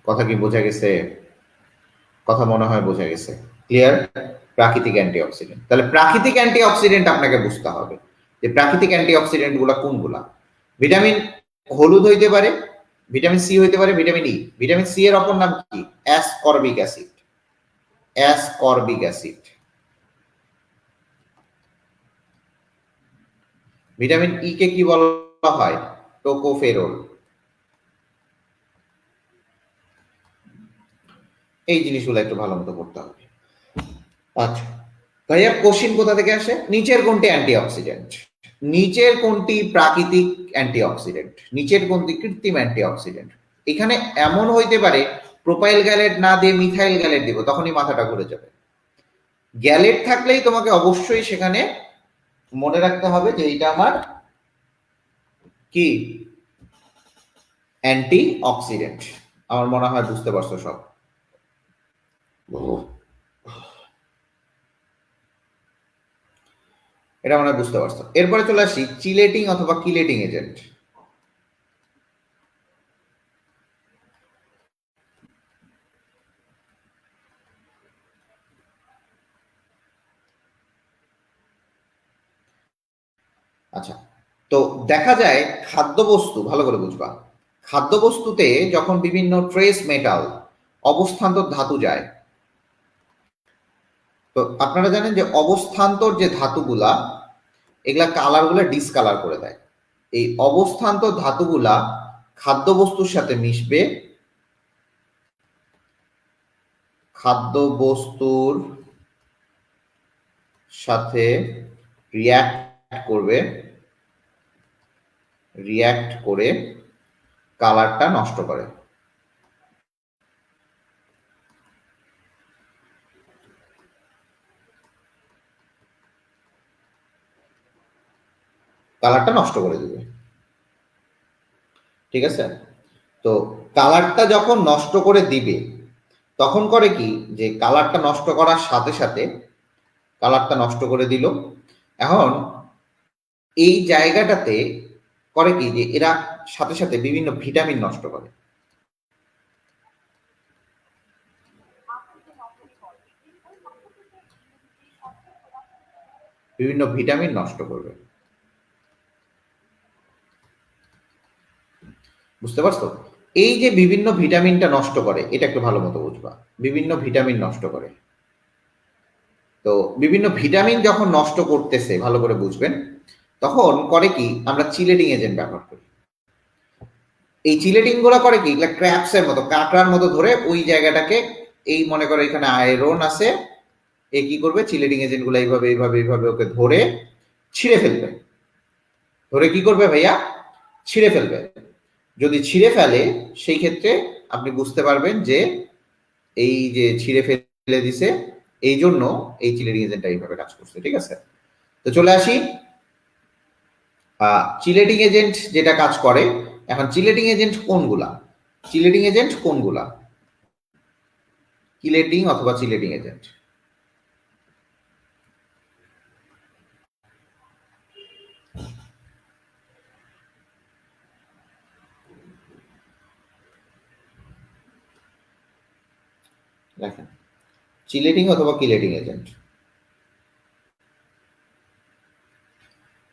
কথা কি বোঝা গেছে? কথা মনে হয় বোঝা গেছে। ক্লিয়ার? প্রাকৃতিক অ্যান্টিঅক্সিডেন্ট, তাহলে প্রাকৃতিক অ্যান্টিঅক্সিডেন্ট আপনাকে বুঝতে হবে যে প্রাকৃতিক অ্যান্টিঅক্সিডেন্ট গুলা কোনগুলা। ভিটামিন হলুদ হইতে পারে, ভিটামিন সি হইতে পারে, ভিটামিন ই। ভিটামিন সি এর অপর নাম কি? Ascorbic acid, ascorbic acid. Vitamin E কে কি বলা হয়? টোকোফেরল। এই জিনিসগুলো একটু ভালো মতো করতে হবে। আচ্ছা ভাইয়া, কোশ্চিন কোথা থেকে আসে? নিচের কোনটি অ্যান্টিঅক্সিডেন্ট, নিচের কোনটি প্রাকৃতিক অ্যান্টিঅক্সিডেন্ট, নিচের কোনটি কৃত্রিম অ্যান্টিঅক্সিডেন্ট। এখানে এমন হইতে পারে প্রোপাইল গ্যালেট না দিয়ে মিথাইল গ্যালেট দিব, তখনই মাথাটা ঘুরে যাবে। গ্যালেট থাকলেই তোমাকে অবশ্যই সেখানে মনে রাখতে হবে যে এটা আমার কি অ্যান্টি অক্সিডেন্ট। আমার মনে হয় বুঝতে পারছো সব। এটা মনে হয় বুঝতে পারছো। এরপরে চলে আসি চিলেটিং অথবা কিলেটিং এজেন্ট। আচ্ছা, তো দেখা যায় খাদ্যবস্তু, ভালো করে বুঝবা, খাদ্যবস্তুতে যখন বিভিন্ন ট্রেস মেটাল, অবস্থান্তর ধাতু যায়, তো আপনারা জানেন যে অবস্থান্তর যে ধাতুগুলা, এগুলা কালারগুলা ডিসকালার করে দেয়। এই অবস্থান্তর ধাতুগুলা খাদ্যবস্তুর সাথে মিশবে, খাদ্যবস্তুর সাথে রিয়্যাক্ট করবে, রিয়্যাক্ট করে কালারটা নষ্ট করে। কালারটা নষ্ট করে দেবে, ঠিক আছে? তো কালারটা যখন নষ্ট করে দিবে, তখন করে কি, যে কালারটা নষ্ট করার সাথে সাথে কালারটা নষ্ট করে দিল। এখন এই জায়গাটাতে করে কি, যে এরা সাথে সাথে বিভিন্ন ভিটামিন নষ্ট করে। বিভিন্ন ভিটামিন নষ্ট করবে। বুঝতে পারছো? এই যে বিভিন্ন ভিটামিনটা নষ্ট করে, এটা একটু ভালো মতো বুঝবা। বিভিন্ন ভিটামিন নষ্ট করে। তো বিভিন্ন ভিটামিন যখন নষ্ট করতেছে, ভালো করে বুঝবেন, তখন করে কি, আমরা চিলেটিং এজেন্ট ব্যবহার করি। এই চিলেটিং গুলো করে কি, ক্র্যাপস এর মতো, কাঁকড়ার মতো ধরে ওই জায়গাটাকে, এই মনে করো এখানে আয়রন আছে, এ কি করবে, চিলেটিং এজেন্ট গুলো এইভাবে এইভাবে এইভাবে ওকে ধরে ছিঁড়ে ফেলবে। ধরে কি করবে ভাইয়া, ছিঁড়ে ফেলবে। যদি ছিঁড়ে ফেলে, সেই ক্ষেত্রে আপনি বুঝতে পারবেন যে এই যে ছিঁড়ে ফেলে দিছে, এই জন্য এই চিলেটিং এজেন্টটা এইভাবে কাজ করছে। ঠিক আছে, তো চলে আসি চিলেটিং এজেন্ট যেটা কাজ করে। এখন চিলেটিং এজেন্ট কোনগুলা, চিলেটিং এজেন্ট কোনগুলা, কিলেটিং অথবা চিলেটিং এজেন্ট। দেখেন, চিলেটিং অথবা কিলেটিং এজেন্ট,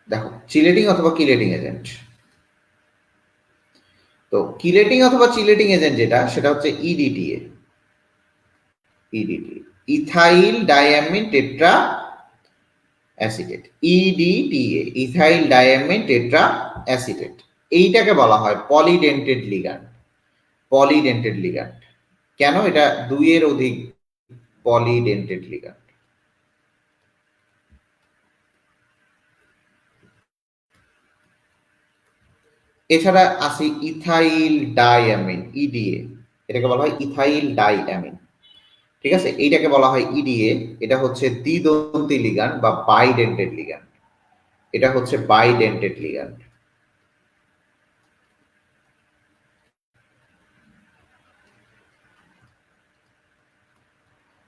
দেখো চিলেটিং অথবা কিলেটিং এজেন্ট। তো কিলেটিং অথবা চিলেটিং এজেন্ট যেটা, সেটা হচ্ছে EDTA. ইডিটি, ethyl diamine tetra acetate, EDTA, ethyl diamine tetra acetate. এইটাকে বলা হয় পলিডেন্টেড লিগ্যান্ড। পলিডেন্টেড লিগ্যান্ড কেন, এটা দুইয়ের অধিক পলিডেন্টেড লিগ্যান্ড। এছাড়া আছে ইথাইল ডাইঅ্যামিন, ইডিএ, এটাকে বলা হয় ইথাইল ডাইঅ্যামিন। ঠিক আছে, এইটাকে বলা হয় ইডিএ। এটা হচ্ছে দ্বিদন্তী লিগ্যান্ড বা বাইডেন্টেড লিগ্যান্ড। এটা হচ্ছে বাইডেন্টেড লিগ্যান্ড।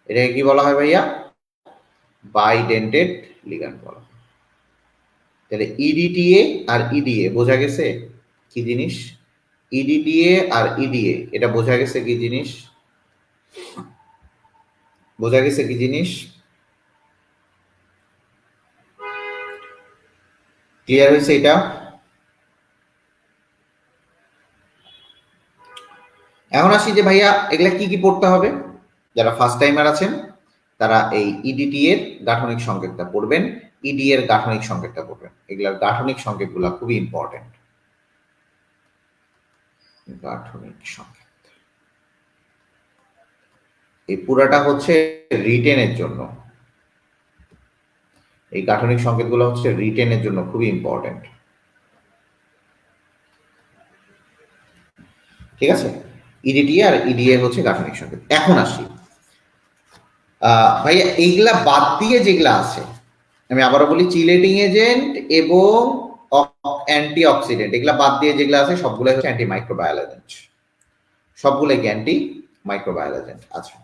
এটাকে কি বলা হয় ভাইয়া, বাইডেন্টেড লিগ্যান্ড বলা হয়। তাহলে ইডিটিএ আর ইডিএ বোঝা গেছে কি জিনিস, ইডিটিএ আর ইডিএ, এটা বোঝা গেছে কি জিনিস, বোঝা গেছে কি জিনিস, ক্লিয়ার হয়েছে এটা? এখন আসি যে ভাইয়া এগুলা কি কি পড়তে হবে। যারা ফার্স্ট টাইমার আছেন তারা এই ইডিটি এর গাঠনিক সংকেতটা পড়বেন, ইডি এর গাঠনিক সংকেতটা পড়বেন। এগুলার গাঠনিক সংকেতগুলো খুবই ইম্পর্টেন্ট। গাঠনিক সংকেত, এই পুরাটা হচ্ছে রিটেনের জন্য। এই গাঠনিক সংকেতগুলো হচ্ছে রিটেনের জন্য খুবই ইম্পর্টেন্ট। ঠিক আছে, ইডিটি আর ইডিএ হচ্ছে গাঠনিক সংকেত। এখন আসি ভাইয়া এইগুলা বাদ দিয়ে যেগুলা আছে, আমি আবারও বলি, চিলেটিং এজেন্ট এবং অ্যান্টি অক্সিডেন্ট, এগুলা বাদ দিয়ে যেগুলো আছে সবগুলো হচ্ছে অ্যান্টি মাইক্রোবায়াল এজেন্ট, সবগুলোই কি অ্যান্টি মাইক্রোবায়াল এজেন্ট। আচ্ছা,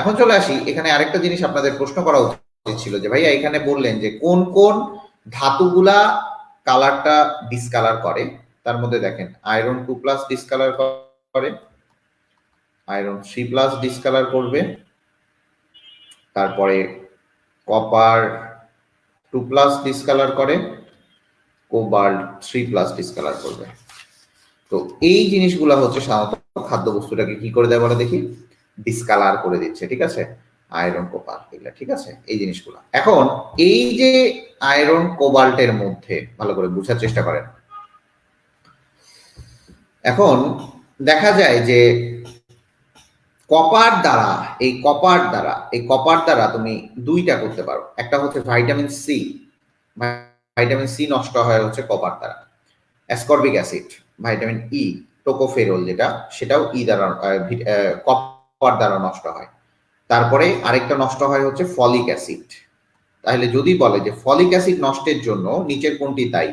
এখন চলে আসি, এখানে আরেকটা জিনিস আপনাদের প্রশ্ন করা উচিত ছিল যে ভাইয়া এখানে বললেন যে কোন কোন ধাতুগুলা কালারটা ডিসকালার করে। তার মধ্যে দেখেন আয়রন 2+ ডিসকালার করে, আয়রন 3+ ডিসকালার করবে, তারপরে কপার 2+ ডিসকালার করে, কোবাল্ট 3+ ডিসকালার করবে। তো এই জিনিসগুলো হচ্ছে সাধারণত খাদ্য বস্তুটাকে কি করে দেয় বলে দেখি, ডিসকালার করে দিচ্ছে। ঠিক আছে, আয়রন কোবাল্ট এগুলা, ঠিক আছে, এই জিনিসগুলো। এখন এই যে আয়রন কোবাল্টের মধ্যে ভালো করে বোঝার চেষ্টা করেন। এখন দেখা যায় যে কপার দ্বারা, এই কপার দ্বারা তুমি দুইটা করতে পারো। একটা হচ্ছে ভাইটামিন সি, ভাইটামিন সি নষ্ট হয় হচ্ছে কপার দ্বারা। অ্যাসকর্বিক অ্যাসিড, ভাইটামিন ই, টোকোফেরল যেটা, সেটাও ই দ্বারা, কপার দ্বারা নষ্ট হয়। তারপরে আরেকটা নষ্ট হয় হচ্ছে ফলিক অ্যাসিড। তাহলে যদি বলে যে ফলিক অ্যাসিড নষ্টের জন্য নিচের কোনটি দায়ী,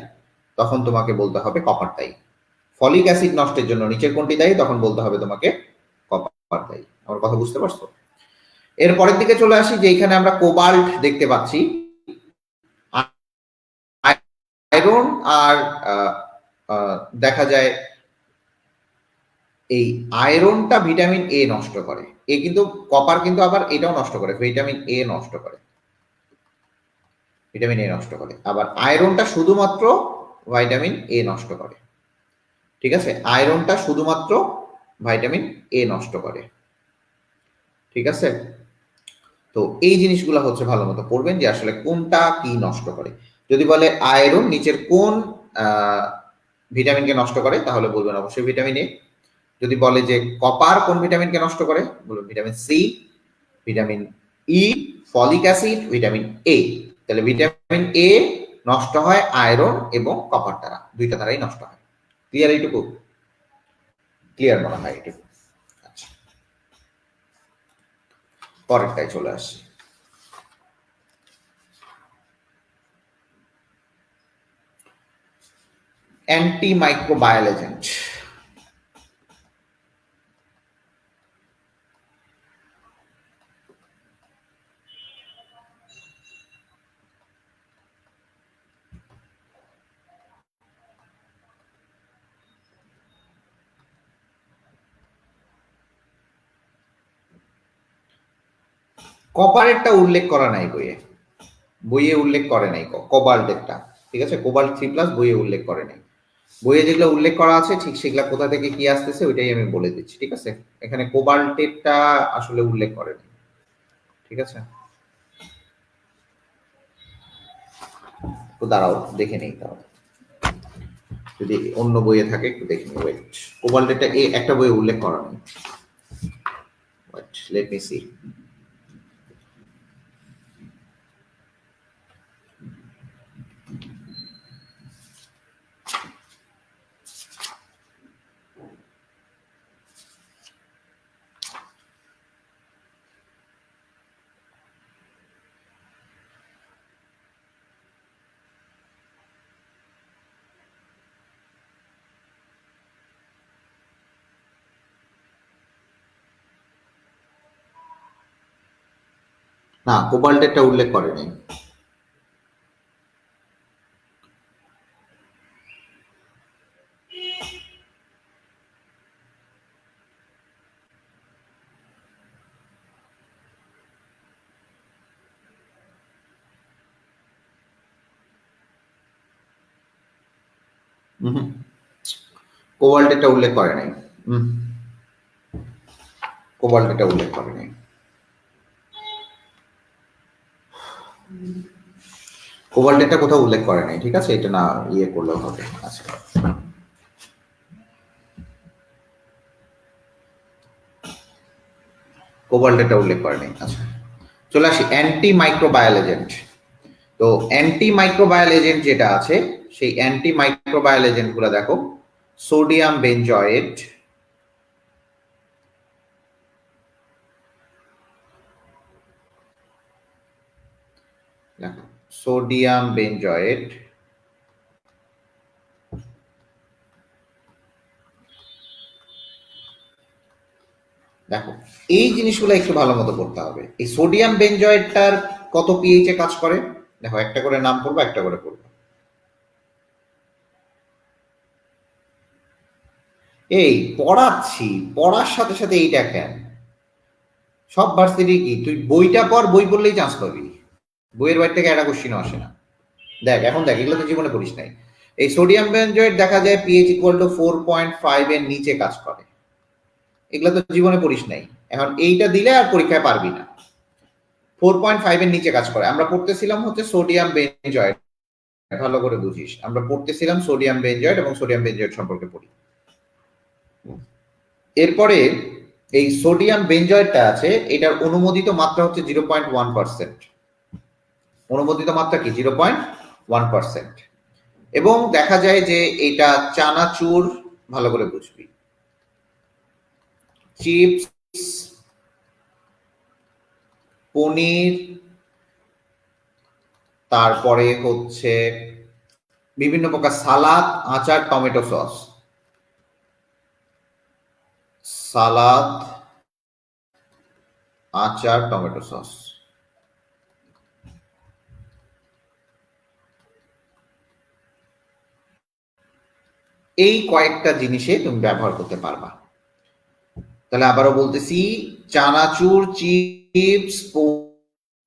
তখন তোমাকে বলতে হবে কপার দায়ী। ফলিক অ্যাসিড নষ্টের জন্য নিচের কোনটি দায়ী, তখন বলতে হবে তোমাকে কপার দায়ী। আমার কথা বুঝতে পারছো? এর পরের দিকে চলে আসি যে এখানে আমরা কোবাল্ট দেখতে পাচ্ছি, আয়রন আর দেখা যায় এই আয়রনটা ভিটামিন এ নষ্ট করে, কিন্তু কপার কিন্তু আবার এটাও নষ্ট করে, ভিটামিন এ নষ্ট করে। ভিটামিন এ নষ্ট করে। আবার আয়রনটা শুধুমাত্র ভিটামিন এ নষ্ট করে। ঠিক আছে, আয়রনটা শুধুমাত্র ভিটামিন এ নষ্ট করে। ঠিক আছে, তো এই জিনিসগুলো হচ্ছে ভালো মতো পড়বেন যে আসলে কোনটা কি নষ্ট করে। যদি বলে আয়রন নিচের কোন ভিটামিনকে নষ্ট করে, তাহলে বলবেন অবশ্যই ভিটামিন এ। যদি বলে যে কপার কোন ভিটামিনকে নষ্ট করে, বলবেন vitamin C, vitamin E, folic acid, vitamin A. তাহলে ভিটামিন এ নষ্ট হয় আয়রন এবং কপার দ্বারা, দুইটা দ্বারাই নষ্ট হয়। ক্লিয়ার এইটুকু? ক্লিয়ার মনে হয় এইটুকু। আচ্ছা, পরেরটাই চলে আসছি। Anti microbial agent. কপারেরটা উল্লেখ করা নাই বইয়ে, বইয়ে উল্লেখ করে নাই কোবাল্টেরটা। ঠিক আছে, কোবাল্ট 3+ বইয়ে উল্লেখ করে নাই। বইয়ে যেগুলো উল্লেখ করা আছে ঠিক সেগুলা কোথা থেকে কি আসতেছে ওইটাই আমি বলে দিচ্ছি। ঠিক আছে, এখানে কোবাল্টেরটা আসলে উল্লেখ করেনি। ঠিক আছে, তো দাঁড়াও দেখে নেই তাহলে, যদি অন্য বইয়ে থাকে একটু দেখে নিই। ওয়েট, কোবাল্টেরটা একটা বইয়ে উল্লেখ করা নেই। Wait, let me see. না, কোবাল্টেরটা উল্লেখ করে নাই। কোবাল্টেরটা উল্লেখ করে নাই। কোবাল্টেরটা উল্লেখ করে নাই। কোবাল্টেরটা কোথাও উল্লেখ করে নাই। ঠিক আছে, এটা না ইয়ে করলেও হবে। আচ্ছা, কোবাল্টেরটা উল্লেখ করে নাই। আচ্ছা, চলে আসি অ্যান্টি মাইক্রোবায়াল এজেন্ট। তো অ্যান্টি মাইক্রোবায়াল এজেন্ট যেটা আছে, সেই অ্যান্টি মাইক্রোবায়াল এজেন্ট গুলো দেখো, সোডিয়াম বেনজয়েট, দেখো সোডিয়াম বেনজয়েট, দেখো এই জিনিসগুলো একটু ভালো মতো করতে হবে। এই সোডিয়াম বেনজয়েটটার কত পিএইচ এ কাজ করে, দেখো একটা করে নাম পড়বো, একটা করে পড়বো। এই পড়াচ্ছি, পড়ার সাথে সাথে এইটা কেন? সব ভার্সিটি কি তুই বইটা পড়, বই পড়লেই চান্স পাবি, বইয়ের বাইরে থেকে একটা কোশ্চিনও আসে না। দেখ এখন দেখ, এগুলো তো জীবনে পড়িস নাই। এই সোডিয়াম বেনজয়েট দেখা যায় পিএইচ ইকুয়াল টু 4.5 এর নিচে কাজ করে, এগুলো তো জীবনে পড়িস নাই। এখন এইটা দিলে আর পরীক্ষায় পারবি না। 4.5 এর নিচে কাজ করে। আমরা পড়তেছিলাম হচ্ছে সোডিয়াম বেনজয়েট, ভালো করে বুঝিস, আমরা পড়তেছিলাম সোডিয়াম বেনজয়েট এবং সোডিয়াম বেনজয়েট সম্পর্কে পড়ি। এরপরে এই সোডিয়াম বেনজয়েটটা আছে, এটার অনুমোদিত মাত্রা হচ্ছে 0.1%। অনুমোদিত মাত্রা কি 0.1%। এবং দেখা যায় যে এটা চানাচুর, ভালো করে বুঝবি, চিপস, পনির, তারপরে হচ্ছে বিভিন্ন প্রকার সালাদ, আচার, টমেটো সস, সালাদ, আচার, টমেটো সস, এই কয়েকটা জিনিসে তুমি ব্যবহার করতে পারবা। তাহলে আবারও বলতেছি, চানাচুর, চিপস,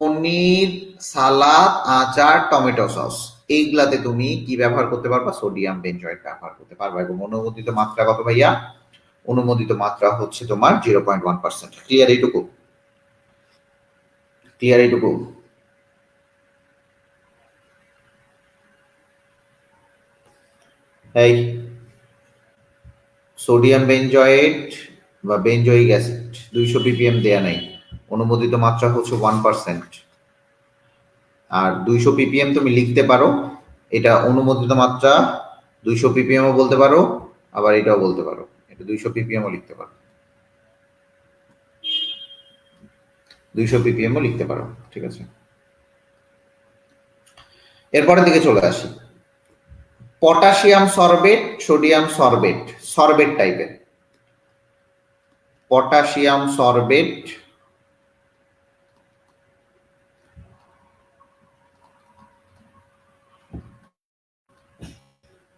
পনির, সালাদ, আচার, টমেটো সস, এইগুলাতে তুমি কি ব্যবহার করতে পারবা? সোডিয়াম বেনজয়েট ব্যবহার করতে পারবা। এবং অনুমোদিত মাত্রা কত ভাইয়া? অনুমোদিত মাত্রা হচ্ছে তোমার 0.1%। ক্লিয়ার এইটুকু? ক্লিয়ার এইটুকু? এই সোডিয়াম বেনজয়েট বা বেনজয়িক অ্যাসিড 200 ppm দেয়া নাই, অনুমোদিত মাত্রা হচ্ছে 1%। আর 200 ppm তুমি লিখতে পারো, এটা অনুমোদিত মাত্রা 200 ppm ও বলতে পারো, আবার এটাও বলতে পারো, এটা 200 ppm ও লিখতে পারো, 200 ppm ও লিখতে পারো। ঠিক আছে, এরপরের দিকে চলে আসি। Potassium sorbate, sodium sorbate, sorbate টাইপের। পটাশিয়াম সরবেট,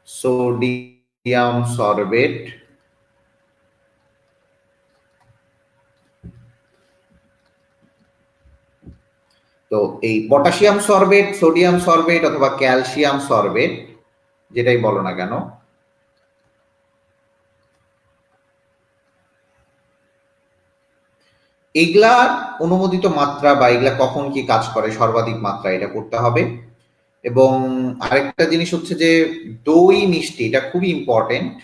সোডিয়াম সরবেট, তো এই পটাশিয়াম সরবেট, সোডিয়াম সরবেট অথবা ক্যালসিয়াম সরবেট, যেটাই বলো না কেন, এগুলার অনুমোদিত মাত্রা বা এগুলা কখন কি কাজ করে, সর্বাধিক মাত্রা এটা করতে হবে। এবং আরেকটা জিনিস হচ্ছে যে দই মিষ্টি, এটা খুবই ইম্পর্টেন্ট।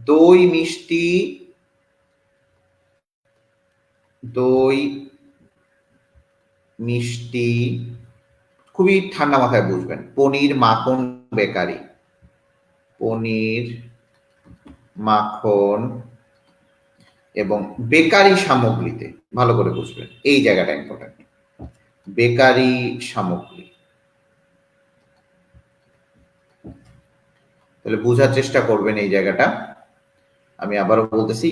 দই মিষ্টি, দই মিষ্টি খুবই ঠান্ডা মাথায় বুঝবেন। পনির, মাখন, বেকারি, পনির, মাখন এবং বেকারি সামগ্রীতে ভালো করে বুঝবেন, এই জায়গাটা ইম্পর্টেন্ট। বেকারি সামগ্রী, তাহলে বোঝার চেষ্টা করবেন এই জায়গাটা। আমি আবারও বলতেছি,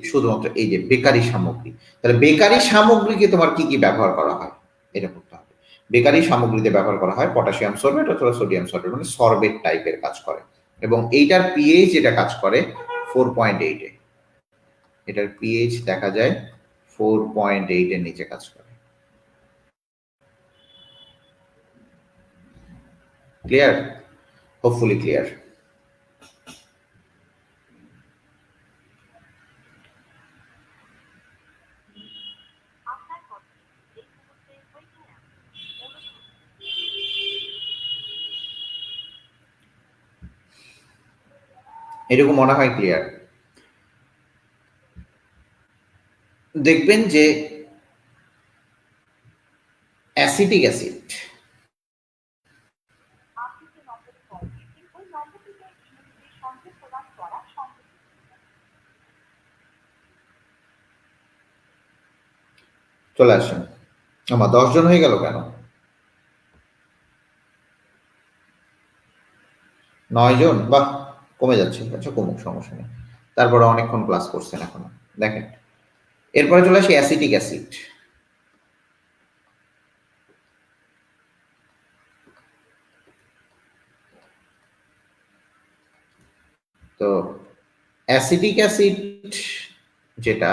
শুধুমাত্র এই যে বেকারি সামগ্রী, তাহলে বেকারি সামগ্রীকে তোমার কি কি ব্যবহার করা হয় এটা করতে হবে। বেকারি সামগ্রীতে ব্যবহার করা হয় পটাশিয়াম সলভেট অথবা সোডিয়াম সলভেট, মানে সরবেট টাইপের কাজ করে। এবং এইটার পিএইচ যেটা কাজ করে 4.8 এ, এটার পিএইচ দেখা যায় 4.8 এর নিচে কাজ করে। ক্লিয়ার? Hopefully clear. এরকম মনে হয় ক্লিয়ার। দেখবেন যে অ্যাসিটিক অ্যাসিড, চলে আসেন। আমার 10 জন হয়ে গেল কেন? 9 জন, বাহ, কমে যাচ্ছে। আচ্ছা কমুক, সমস্যা নেই, তারপরে অনেকক্ষণ ক্লাস করছেন এখনো। দেখেন, এরপরে চলে আসি অ্যাসিটিক অ্যাসিড। তো অ্যাসিটিক অ্যাসিড যেটা,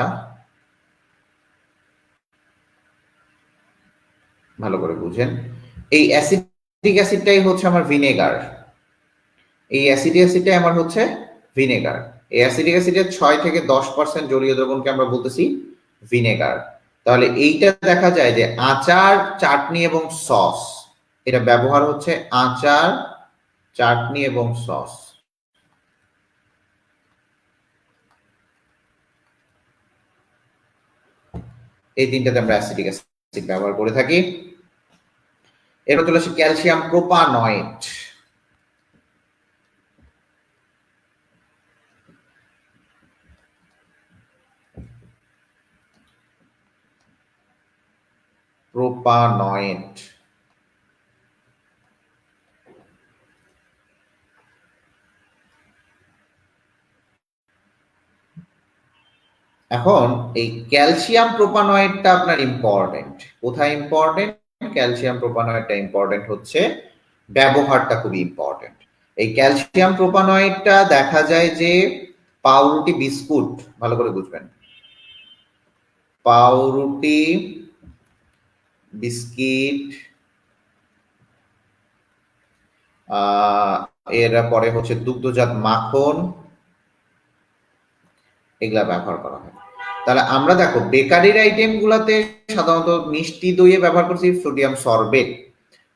ভালো করে বুঝেন, এই অ্যাসিটিক অ্যাসিডটাই হচ্ছে আমার ভিনেগার। এই অ্যাসিটিক অ্যাসিডটাই আমার হচ্ছে ভিনেগার। এই অ্যাসিটিক অ্যাসিডের 6 থেকে 10% জলীয় দ্রবণকে আমরা বলতেছি ভিনেগার। তাহলে এইটা দেখা যায় যে আচার, চাটনি এবং সস, এটা ব্যবহার হচ্ছে আচার, চাটনি এবং সস। এই তিনটাতে আমরা অ্যাসিটিক অ্যাসিড ব্যবহার করে থাকি। এরপর চলে আসে ক্যালসিয়াম প্রোপানয়েট। প্রোপানয়েট, এখন এই ক্যালসিয়াম প্রোপানয়েটটা আপনার ইম্পর্টেন্ট। কোথায় ইম্পর্টেন্ট? ক্যালসিয়াম প্রোপানয়েটটা ইম্পর্টেন্ট হচ্ছে ব্যবহারটা খুবই ইম্পর্টেন্ট। এই ক্যালসিয়াম প্রোপানয়েটটা দেখা যায় যে পাউরুটি, বিস্কুট, ভালো করে বুঝবেন, পাউরুটি, বিস্কিট, এরপরে হচ্ছে দুগ্ধজাত মাখন, এগুলা ব্যবহার করা হয়। তাহলে আমরা দেখো বেকারির আইটেম গুলাতে সাধারণত মিষ্টি দইয়ে ব্যবহার করছি সোডিয়াম সরবেট।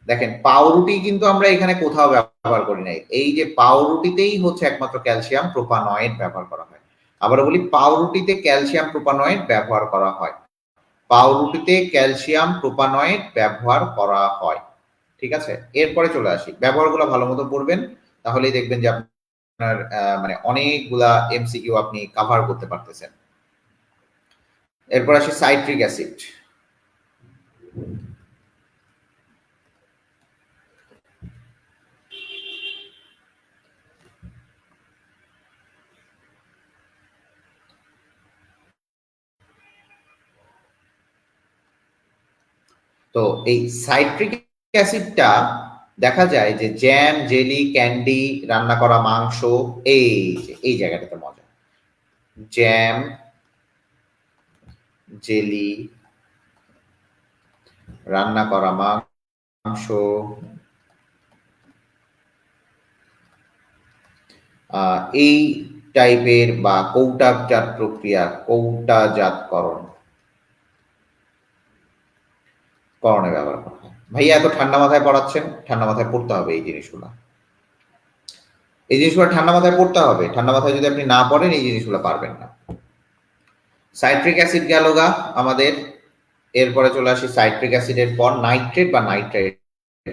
দেখেন পাউরুটি কিন্তু আমরা এখানে কোথাও ব্যবহার করি নাই, এই যে পাউরুটিতেই হচ্ছে একমাত্র ক্যালসিয়াম প্রোপানয়েড ব্যবহার করা হয়। আবার বলি পাউরুটিতে ক্যালসিয়াম প্রোপানয়েড ব্যবহার করা হয়, পাউরুটিতে ক্যালসিয়াম প্রোপানয়েড ব্যবহার করা হয়। ঠিক আছে, এরপরে চলে আসি, ব্যবহারগুলো ভালো মতো পড়বেন, তাহলেই দেখবেন যে আপনার মানে অনেকগুলা এমসিকিউ আপনি কভার করতে পারতেছেন। এরপর আসি সাইট্রিক অ্যাসিড। তো এই সাইট্রিক অ্যাসিডটা দেখা যায় যে জ্যাম, জেলি, ক্যান্ডি, রান্না করা মাংস, এই জায়গাটাতে মজা। জ্যাম, জেলি, রান্না করা মাংস, এই টাইপের বা কৌটাজাত প্রক্রিয়া, কৌটাজাতকরণ করণে ব্যবহার করা হয়। ভাইয়া এত ঠান্ডা মাথায় পড়াচ্ছেন, ঠান্ডা মাথায় পড়তে হবে এই জিনিসগুলো, এই জিনিসগুলো ঠান্ডা মাথায় পড়তে হবে। ঠান্ডা মাথায় যদি আপনি না পড়েন এই জিনিসগুলো পারবেন না। সাইট্রিক অ্যাসিড গেল গা আমাদের। এরপরে চলে আসি সাইট্রিক অ্যাসিডের পর নাইট্রেট বা নাইট্রাইট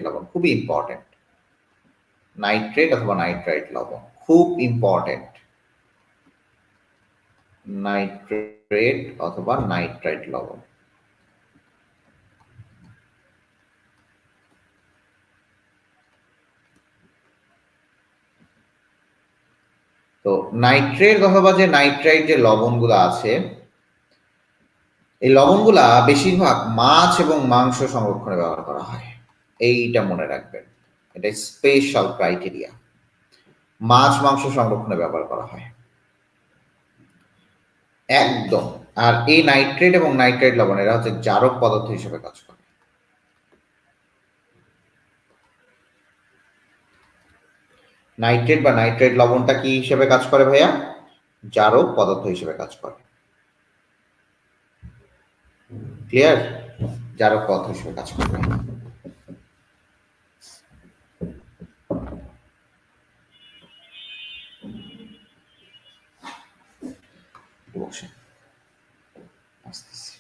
লবণ, খুবই ইম্পর্টেন্ট। নাইট্রেট অথবা নাইট্রাইট লবণ খুব ইম্পর্টেন্ট। নাইট্রেট অথবা নাইট্রাইট লবণ। তো নাইট্রেট অথবা যে নাইট্রাইট যে লবণগুলো আছে, এই লবণগুলা বেশিরভাগ মাছ এবং মাংস সংরক্ষণে ব্যবহার করা হয়, এইটা মনে রাখবেন, এটা স্পেশাল ক্রাইটেরিয়া। মাছ মাংস সংরক্ষণে ব্যবহার করা হয় একদম। আর এই নাইট্রেট এবং নাইট্রাইট লবণ এরা হচ্ছে জারক পদার্থ হিসেবে কাজ করে। নাইট্রেট বা নাইট্রাইট লবণটা কি হিসেবে কাজ করে ভাইয়া? জারক পদার্থ হিসেবে কাজ করে। ক্লিয়ার? জারক পদার্থ হিসেবে কাজ করে। বসে আসতেছি।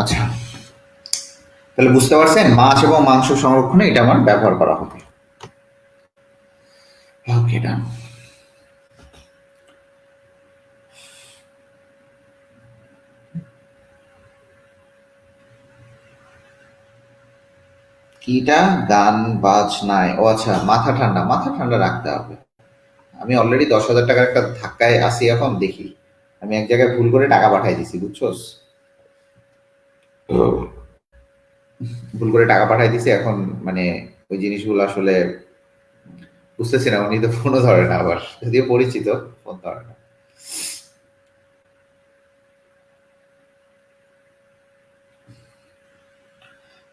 আচ্ছা, তাহলে বুঝতে পারছেন মাছ এবং মাংস সংরক্ষণে এটা আমার ব্যবহার করা হবে। ওকে, ডান। কিটা গান বাজনায়, ও আচ্ছা, মাথা ঠান্ডা, মাথা ঠান্ডা রাখতে হবে। আমি অলরেডি 10,000 টাকার একটা ধাক্কায় আসি, এখন দেখি আমি এক জায়গায় ভুল করে টাকা পাঠাই দিছি, বুঝছোস? ভুল করে টাকা পাঠাই দিছি, এখন মানে ওই জিনিসগুলো আসলে বুঝতেছি না, উনি তো ফোনও ধরে না, আবার যদিও পরিচিত ফোন ধরে না।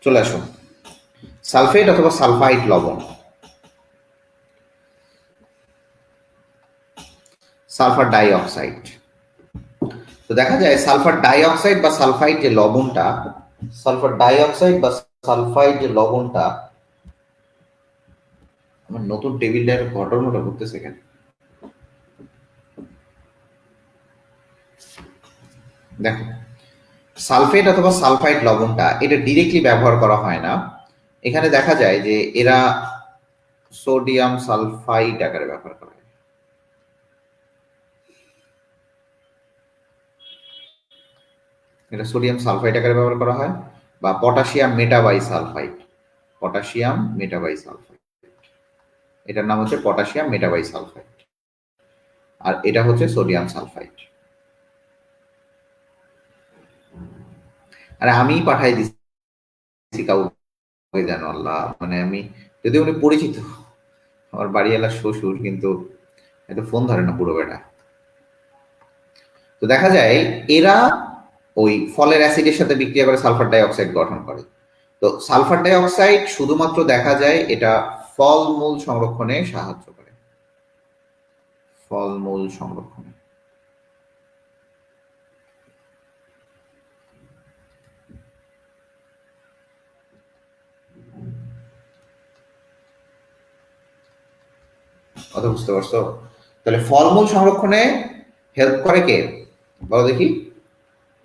চলে আসুন, সালফেট অথবা সালফাইড লবণ। সালফার ডাই অক্সাইড, তো দেখা যায় সালফার ডাইঅক্সাইড বা সালফাইড যে লবণটা, সালফার ডাইঅক্সাইড বা সালফাইড যে লবণটা, আমার নতুন টেবিলটার ঘটনাটা ঘটতেছে কেন? দেখো, সালফেট অথবা সালফাইড লবণটা এটা ডিরেক্টলি ব্যবহার করা হয় না। এখানে দেখা যায় যে এরা সোডিয়াম সালফাইড আকারে ব্যবহার করা হয়। এটা সোডিয়াম সালফাইড আকারে ব্যবহার করা হয়, বা পটাশিয়াম মেটাবাইসালফাইড, পটাশিয়াম মেটাবাইসালফাইড, এটার নাম হচ্ছে পটাশিয়াম মেটাবাইসালফাইড, আর এটা হচ্ছে সোডিয়াম সালফাইড। আর আমি পাঠাই দিচ্ছি কাউকে, জানো আল্লাহ, মানে আমি যদি উনি পরিচিত, আমার বাড়িওয়ালা শ্বশুর, কিন্তু এত ফোন ধরে না পুরো বেটা। তো দেখা যায় এরা ওই ফলের অ্যাসিডের সাথে বিক্রিয়া করে সালফার ডাই অক্সাইড গঠন করে। তো সালফার ডাই অক্সাইড শুধুমাত্র দেখা যায় এটা ফলমূল সংরক্ষণে সাহায্য করে, ফলমূল সংরক্ষণে। কথা বুঝতে পারছো? তাহলে ফলমূল সংরক্ষণে হেল্প করে কে, বলো দেখি?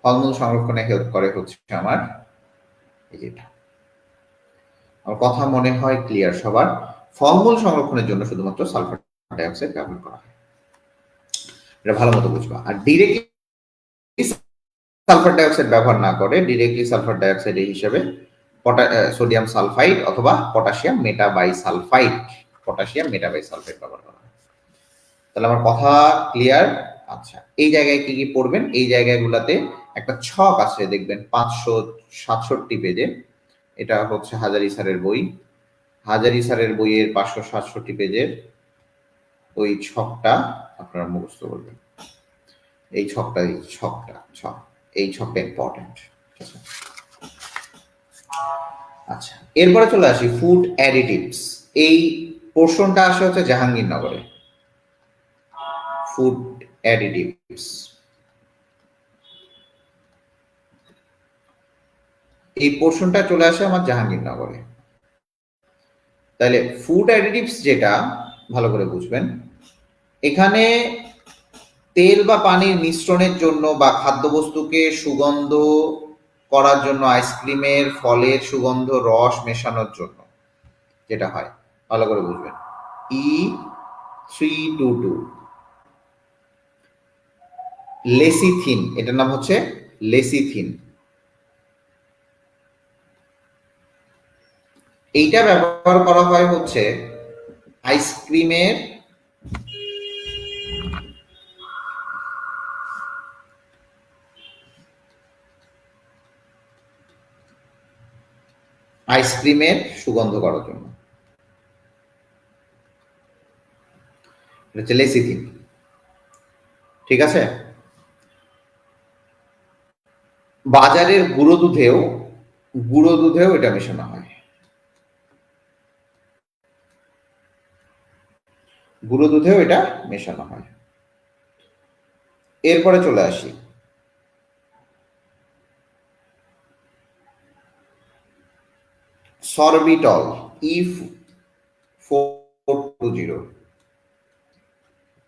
ফলমূল সংরক্ষণে হেল্প করে হচ্ছে আমার এই যেটা, আমার কথা মনে হয় ক্লিয়ার সবার। ফলমূল সংরক্ষণের জন্য শুধুমাত্র সালফার ডাই অক্সাইড ব্যবহার করা হয়, এটা ভালো মতো বুঝবা। আর ডিরেক্টলি সালফার ডাই অক্সাইড ব্যবহার না করে ডিরেক্টলি সালফার ডাই অক্সাইড হিসেবে সোডিয়াম সালফাইড অথবা পটাশিয়াম মেটাবাইসালফাইড, পটাশিয়াম মেটাবাইসালফাইড ব্যবহার করা হয়। তাহলে আমার কথা ক্লিয়ার? আচ্ছা, এই জায়গায় কি কি পড়বেন, এই জায়গাগুলোতে একটা ছক আছে দেখবেন 567 পেজে, এটা হচ্ছে হাজারি স্যারের বই, হাজারি স্যারের বইয়ের 567 পেজের ওই ছকটা আপনারা মুখস্থ করবেন। এই ছকটা, এই ছকটা, ছক, এই ছকটা ইম্পর্টেন্ট। আচ্ছা, এরপরে চলে আসি ফুড অ্যাডিটিভস। এই পোর্শনটা আসে হচ্ছে জাহাঙ্গীরনগরে, ফুড অ্যাডিটিভস, এই পোর্শনটা চলে আসে আমার জাহাঙ্গীরনগরে। তাহলে ফুড অ্যাডিটিভস যেটা, ভালো করে বুঝবেন, এখানে তেল বা পানির মিশ্রণের জন্য বা খাদ্যবস্তুকে সুগন্ধ করার জন্য, আইসক্রিমের ফলের সুগন্ধ রস মেশানোর জন্য যেটা হয়, ভালো করে বুঝবেন, E322 লেসিথিন, এটার নাম হচ্ছে লেসিথিন। এইটা ব্যবহার করা হয় হচ্ছে আইসক্রিমের আইসক্রিমের সুগন্ধ করার জন্য, এটা হচ্ছে লেসিথিন। ঠিক আছে? বাজারের গুঁড়ো দুধেও এটা মেশানো হয়, গুঁড়ো দুধেও এটা মেশানো হয়। এরপরে চলে আসি সরবিটল, E420,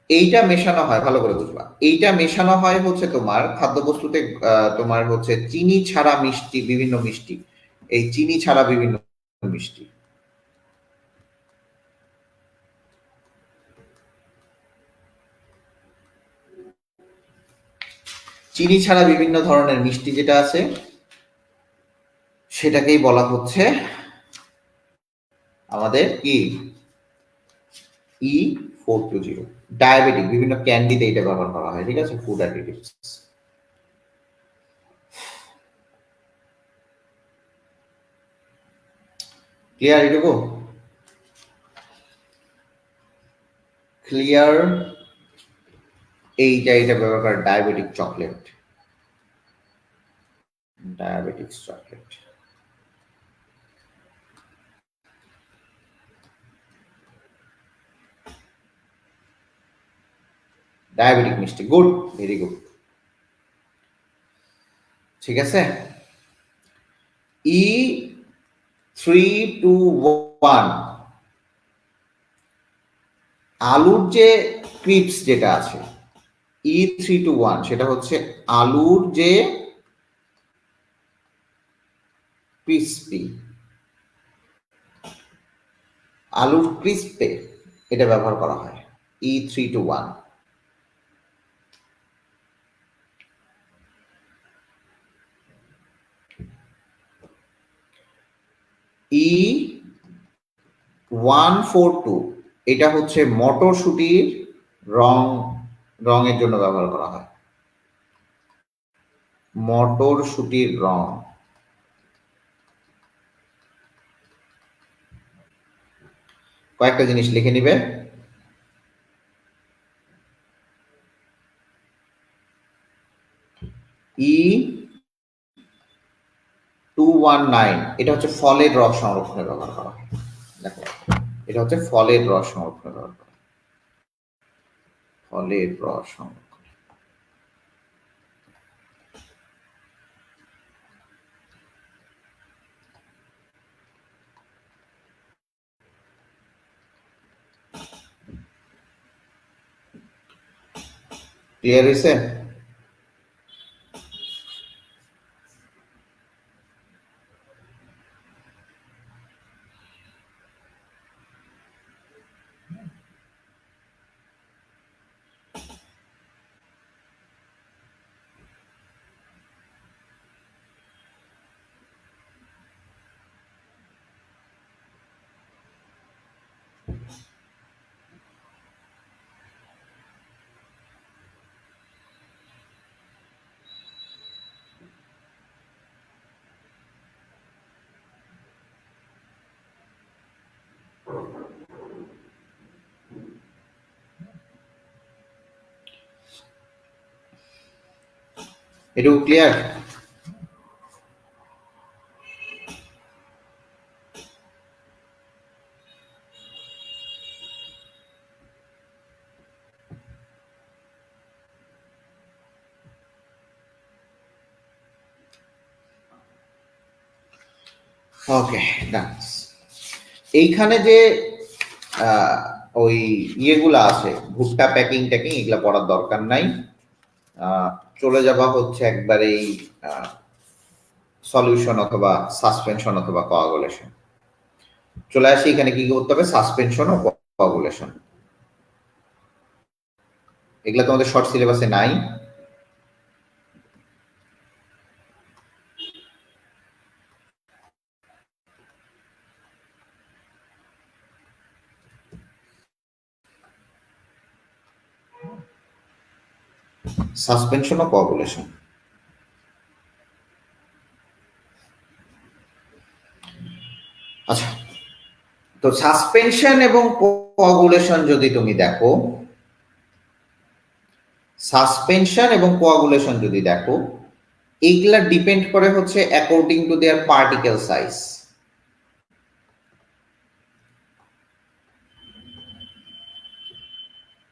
এইটা মেশানো হয়, ভালো করে বুঝবা, এইটা মেশানো হয় হচ্ছে তোমার খাদ্যবস্তুতে, তোমার হচ্ছে চিনি ছাড়া মিষ্টি, বিভিন্ন মিষ্টি, এই চিনি ছাড়া বিভিন্ন মিষ্টি, চিনি ছাড়া বিভিন্ন ধরনের মিষ্টি যেটা আছে সেটাকেই বলা হচ্ছে আমাদের কি, E420। ডায়াবেটিক বিভিন্ন ক্যান্ডিতে এটা ব্যবহার করা হয়। ঠিক আছে, ফুড অ্যাডিটিভস। ক্লিয়ার এটুকু? ক্লিয়ার? এইটা এটা ব্যবহার করে diabetic chocolate, diabetics chocolate, diabetic মিষ্টি, গুড, ভেরি গুড। ঠিক আছে, E321 আলুর যে ক্রিপস যেটা আছে E321 সেটা হচ্ছে আলুর যে ক্রিস্পি, আলুর ক্রিস্পে এটা ব্যবহার করা হয় E321। E142 এটা হচ্ছে মটরশুটির রঙের জন্য ব্যবহার করা হয়, মটরশুটির রং। কয়েকটা জিনিস লিখে নিবে। E219 এটা হচ্ছে ফলের রস সংরক্ষণে ব্যবহার করা হয়। দেখো, এটা হচ্ছে ফলের রস সংরক্ষণে ব্যবহার করা হয়, ফলের রস সংরক্ষণ। ক্লিয়ার হয়েছে? এটুকু ক্লিয়ার? ওকে, ডান। এইখানে যে ওই ইয়েগুলা আছে, ভুট্টা প্যাকিং ট্যাকিং, এগুলা পড়ার দরকার নাই। চলে যাবা হচ্ছে একবারেই সলিউশন অথবা সাসপেনশন অথবা কোয়াগুলেশন। চলে আসি এখানে কি করতে হবে, সাসপেনশন ও কোয়াগুলেশন। এগুলা তোমাদের শর্ট সিলেবাসে নাই। সাসপেনশন ও কোয়াগুলেশন। আচ্ছা, তো সাসপেনশন এবং কোয়াগুলেশন যদি তুমি দেখো, সাসপেনশন এবং কোয়াগুলেশন যদি দেখো, এইগুলা ডিপেন্ড করে হচ্ছে according to their particle size.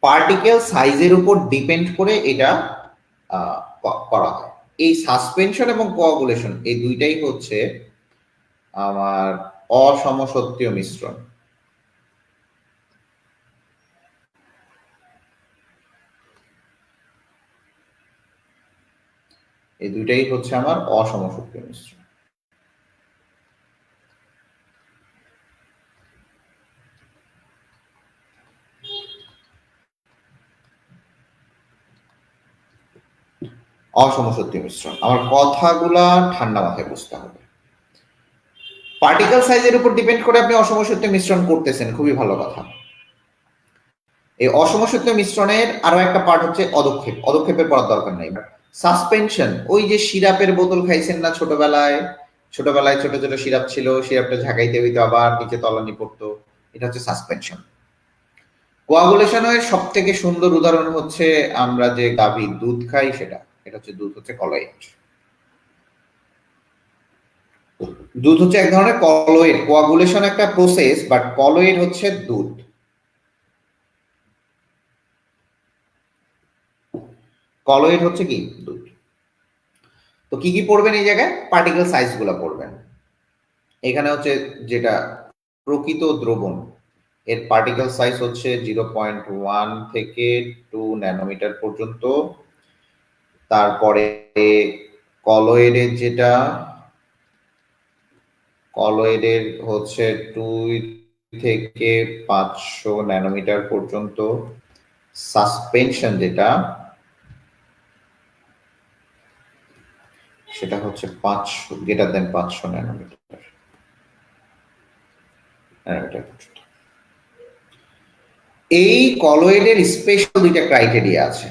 Particle সাইজের উপর ডিপেন্ড করে এটা করা হয়। এই সাসপেনশন এবং কোয়াগুলেশন এই দুইটাই হচ্ছে আমার অসমসত্তীয় মিশ্রণ। এই দুইটাই হচ্ছে আমার অসমসত্তীয় মিশ্রণ। অসমসত্তীয় মিশ্রণ। আমার কথাগুলা ঠান্ডা মাথায় বুঝতে হবে। পার্টিকেল সাইজের উপর ডিপেন্ড করে আপনি অসমসত্তীয় মিশ্রণ করতেছেন, খুবই ভালো কথা। এই অসমসত্তীয় মিশ্রণের আরো একটা পার্ট হচ্ছে অদক্ষেপ। অদক্ষেপের পড়ার দরকার নাই। সাসপেনশন, ওই যে সিরাপের বোতল খাইছেন না ছোটবেলায়, ছোটবেলায় ছোট ছোট সিরাপ ছিল, সিরাপটা ঝাঁকাইতে হইতো, আবার নিচে তলানি পড়তো, এটা হচ্ছে সাসপেনশন। কোয়াগুলেশনের সব থেকে সুন্দর উদাহরণ হচ্ছে আমরা যে গাভীর দুধ খাই, সেটা, এটা হচ্ছে দুধ হচ্ছে কলয়েড। দুধ হচ্ছে এক ধরনের কলয়েড। কোয়াগুলেশন একটা প্রসেস, বাট কলয়েড হচ্ছে দুধ। কলয়েড হচ্ছে কি, দুধ। তো কি কি পড়বেন এই জায়গায়? পার্টিকেল সাইজ গুলা পড়বেন। এখানে হচ্ছে যেটা প্রকৃত দ্রবণ, এর পার্টিকেল সাইজ হচ্ছে 0.1 থেকে 2 ন্যানোমিটার পর্যন্ত। তারপরে কলয়েডের যেটা, কলয়েডের হচ্ছে 2 থেকে 500 ন্যানোমিটার পর্যন্ত। সাসপেনশন যেটা, সেটা হচ্ছে 500 গ্রেটার দেন 500 ন্যানোমিটার পর্যন্ত। এই কলয়েডের স্পেশাল দুইটা ক্রাইটেরিয়া আছে।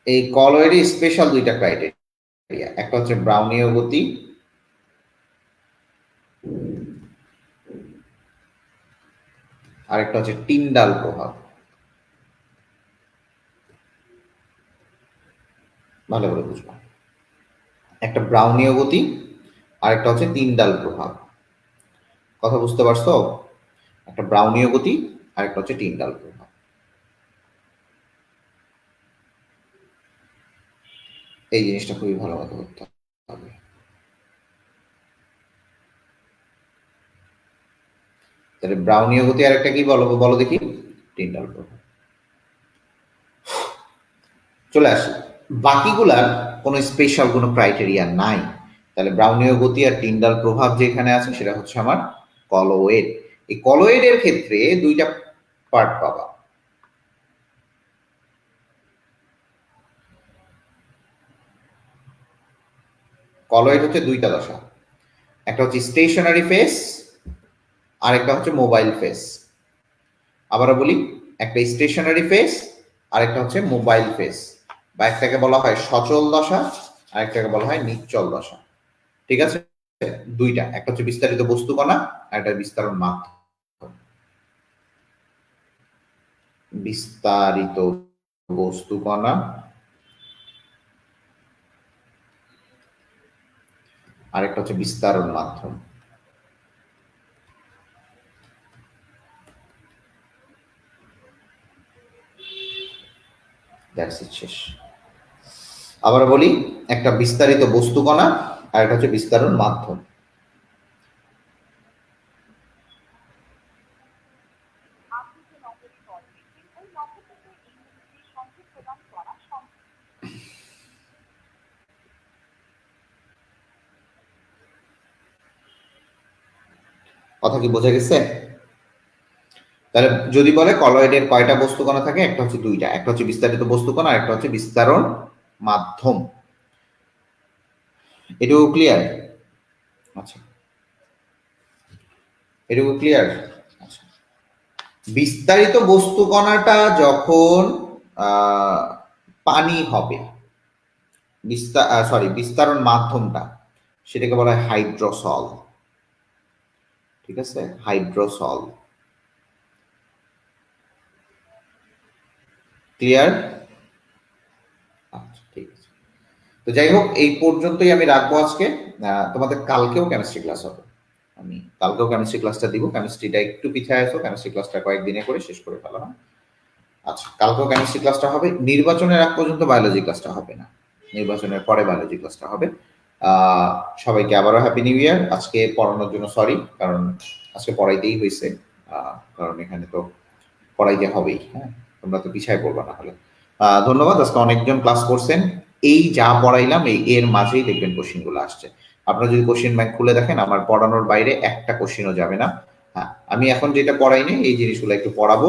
এই কলয়েডের স্পেশাল দুইটা ক্রাইটেরিয়া, একটা হচ্ছে ব্রাউনীয় গতি, আরেকটা হচ্ছে টিন্ডাল প্রভাব। ভালো করে বুঝবা, একটা ব্রাউনীয় গতি, আরেকটা হচ্ছে টিন্ডাল প্রভাব। কথা বুঝতে পারছো? একটা ব্রাউনীয় গতি, আরেকটা হচ্ছে টিন্ডাল প্রভাব। এই জিনিসটা খুবই ভালো মতো করতে হবে। তাহলে ব্রাউনীয় গতি আর একটা কি বলো দেখি? টিন্ডাল প্রভাব। চলে আসি, বাকিগুলার কোনো স্পেশাল কোনো ক্রাইটেরিয়া নাই। তাহলে ব্রাউনীয় গতি আর টিন্ডাল প্রভাব যেখানে আছে সেটা হচ্ছে আমার কলয়েড। এই কলয়েডের ক্ষেত্রে দুইটা পার্ট পাবা। কলয়েড হচ্ছে দুইটা দশা, একটা হচ্ছে স্টেশনারি ফেস, আর একটা হচ্ছে মোবাইল ফেস। আবারও বলি, একটা স্টেশনারি ফেস, আরেকটা হচ্ছে মোবাইল ফেস, বা একটাকে বলা হয় সচল দশা, আরেকটাকে বলা হয় নিশ্চল দশা। ঠিক আছে? দুইটা, একটা হচ্ছে বিস্তারিত বস্তু কণা, আর একটা বিস্তারণ মাধ্যম। বিস্তারিত বস্তু কণা, আরেকটা হচ্ছে বিস্তারণ মাধ্যম। দ্যাটস ইট, শেষ। আবার বলি, একটা বিস্তারিত বস্তু কণা, আর একটা হচ্ছে বিস্তারণ মাধ্যম। কথা কি বোঝা গেছে? তাহলে যদি বলে কলয়েডের কয়টা বস্তু কণা থাকে, একটা হচ্ছে দুইটা, একটা হচ্ছে বিস্তারিত বস্তু কণা, আর একটা হচ্ছে বিস্তারণ মাধ্যম। এটুকু ক্লিয়ার? আচ্ছা, এটুকু ক্লিয়ার। আচ্ছা, বিস্তারিত বস্তু কণাটা যখন পানি হবে, বিস্তারণ মাধ্যমটা, সেটাকে বলা হয় হাইড্রোসল। ঠিক আছে, হাইড্রোসল। ক্লিয়ার? আচ্ছা, ঠিক আছে। তো যাই হোক, এই পর্যন্তই আমি রাখবো আজকে। তোমাদের কালকেও কেমিস্ট্রি ক্লাস হবে। আমি কালকেও কেমিস্ট্রি ক্লাসটা দিব। কেমিস্ট্রিটা একটু পিছিয়ে আসো, কেমিস্ট্রি ক্লাসটা কয়েকদিনে করে শেষ করে ফেলা হয়। আচ্ছা, কালকেও কেমিস্ট্রি ক্লাসটা হবে। নির্বাচনের আগ পর্যন্ত বায়োলজি ক্লাসটা হবে না, নির্বাচনের পরে বায়োলজি ক্লাসটা হবে। সবাইকে আবারও হ্যাপি নিউ ইয়ার। আজকে পড়ানোর জন্য সরি, কারণ আজকে পড়াইতেই হয়েছে, কারণ এখানে তো পড়াইতে হবেই। হ্যাঁ, তোমরা তো পিছায় পড়বা না হলে। ধন্যবাদ। আজকে অনেকজন ক্লাস করছেন। এই যা পড়াইলাম এর মাঝেই দেখবেন কোশ্চিন গুলো আসছে। আপনারা যদি কোশ্চিন ব্যাংক খুলে দেখেন, আমার পড়ানোর বাইরে একটা কোশ্চিনও যাবে না। হ্যাঁ, আমি এখন যেটা পড়াইনি এই জিনিসগুলো একটু পড়াবো।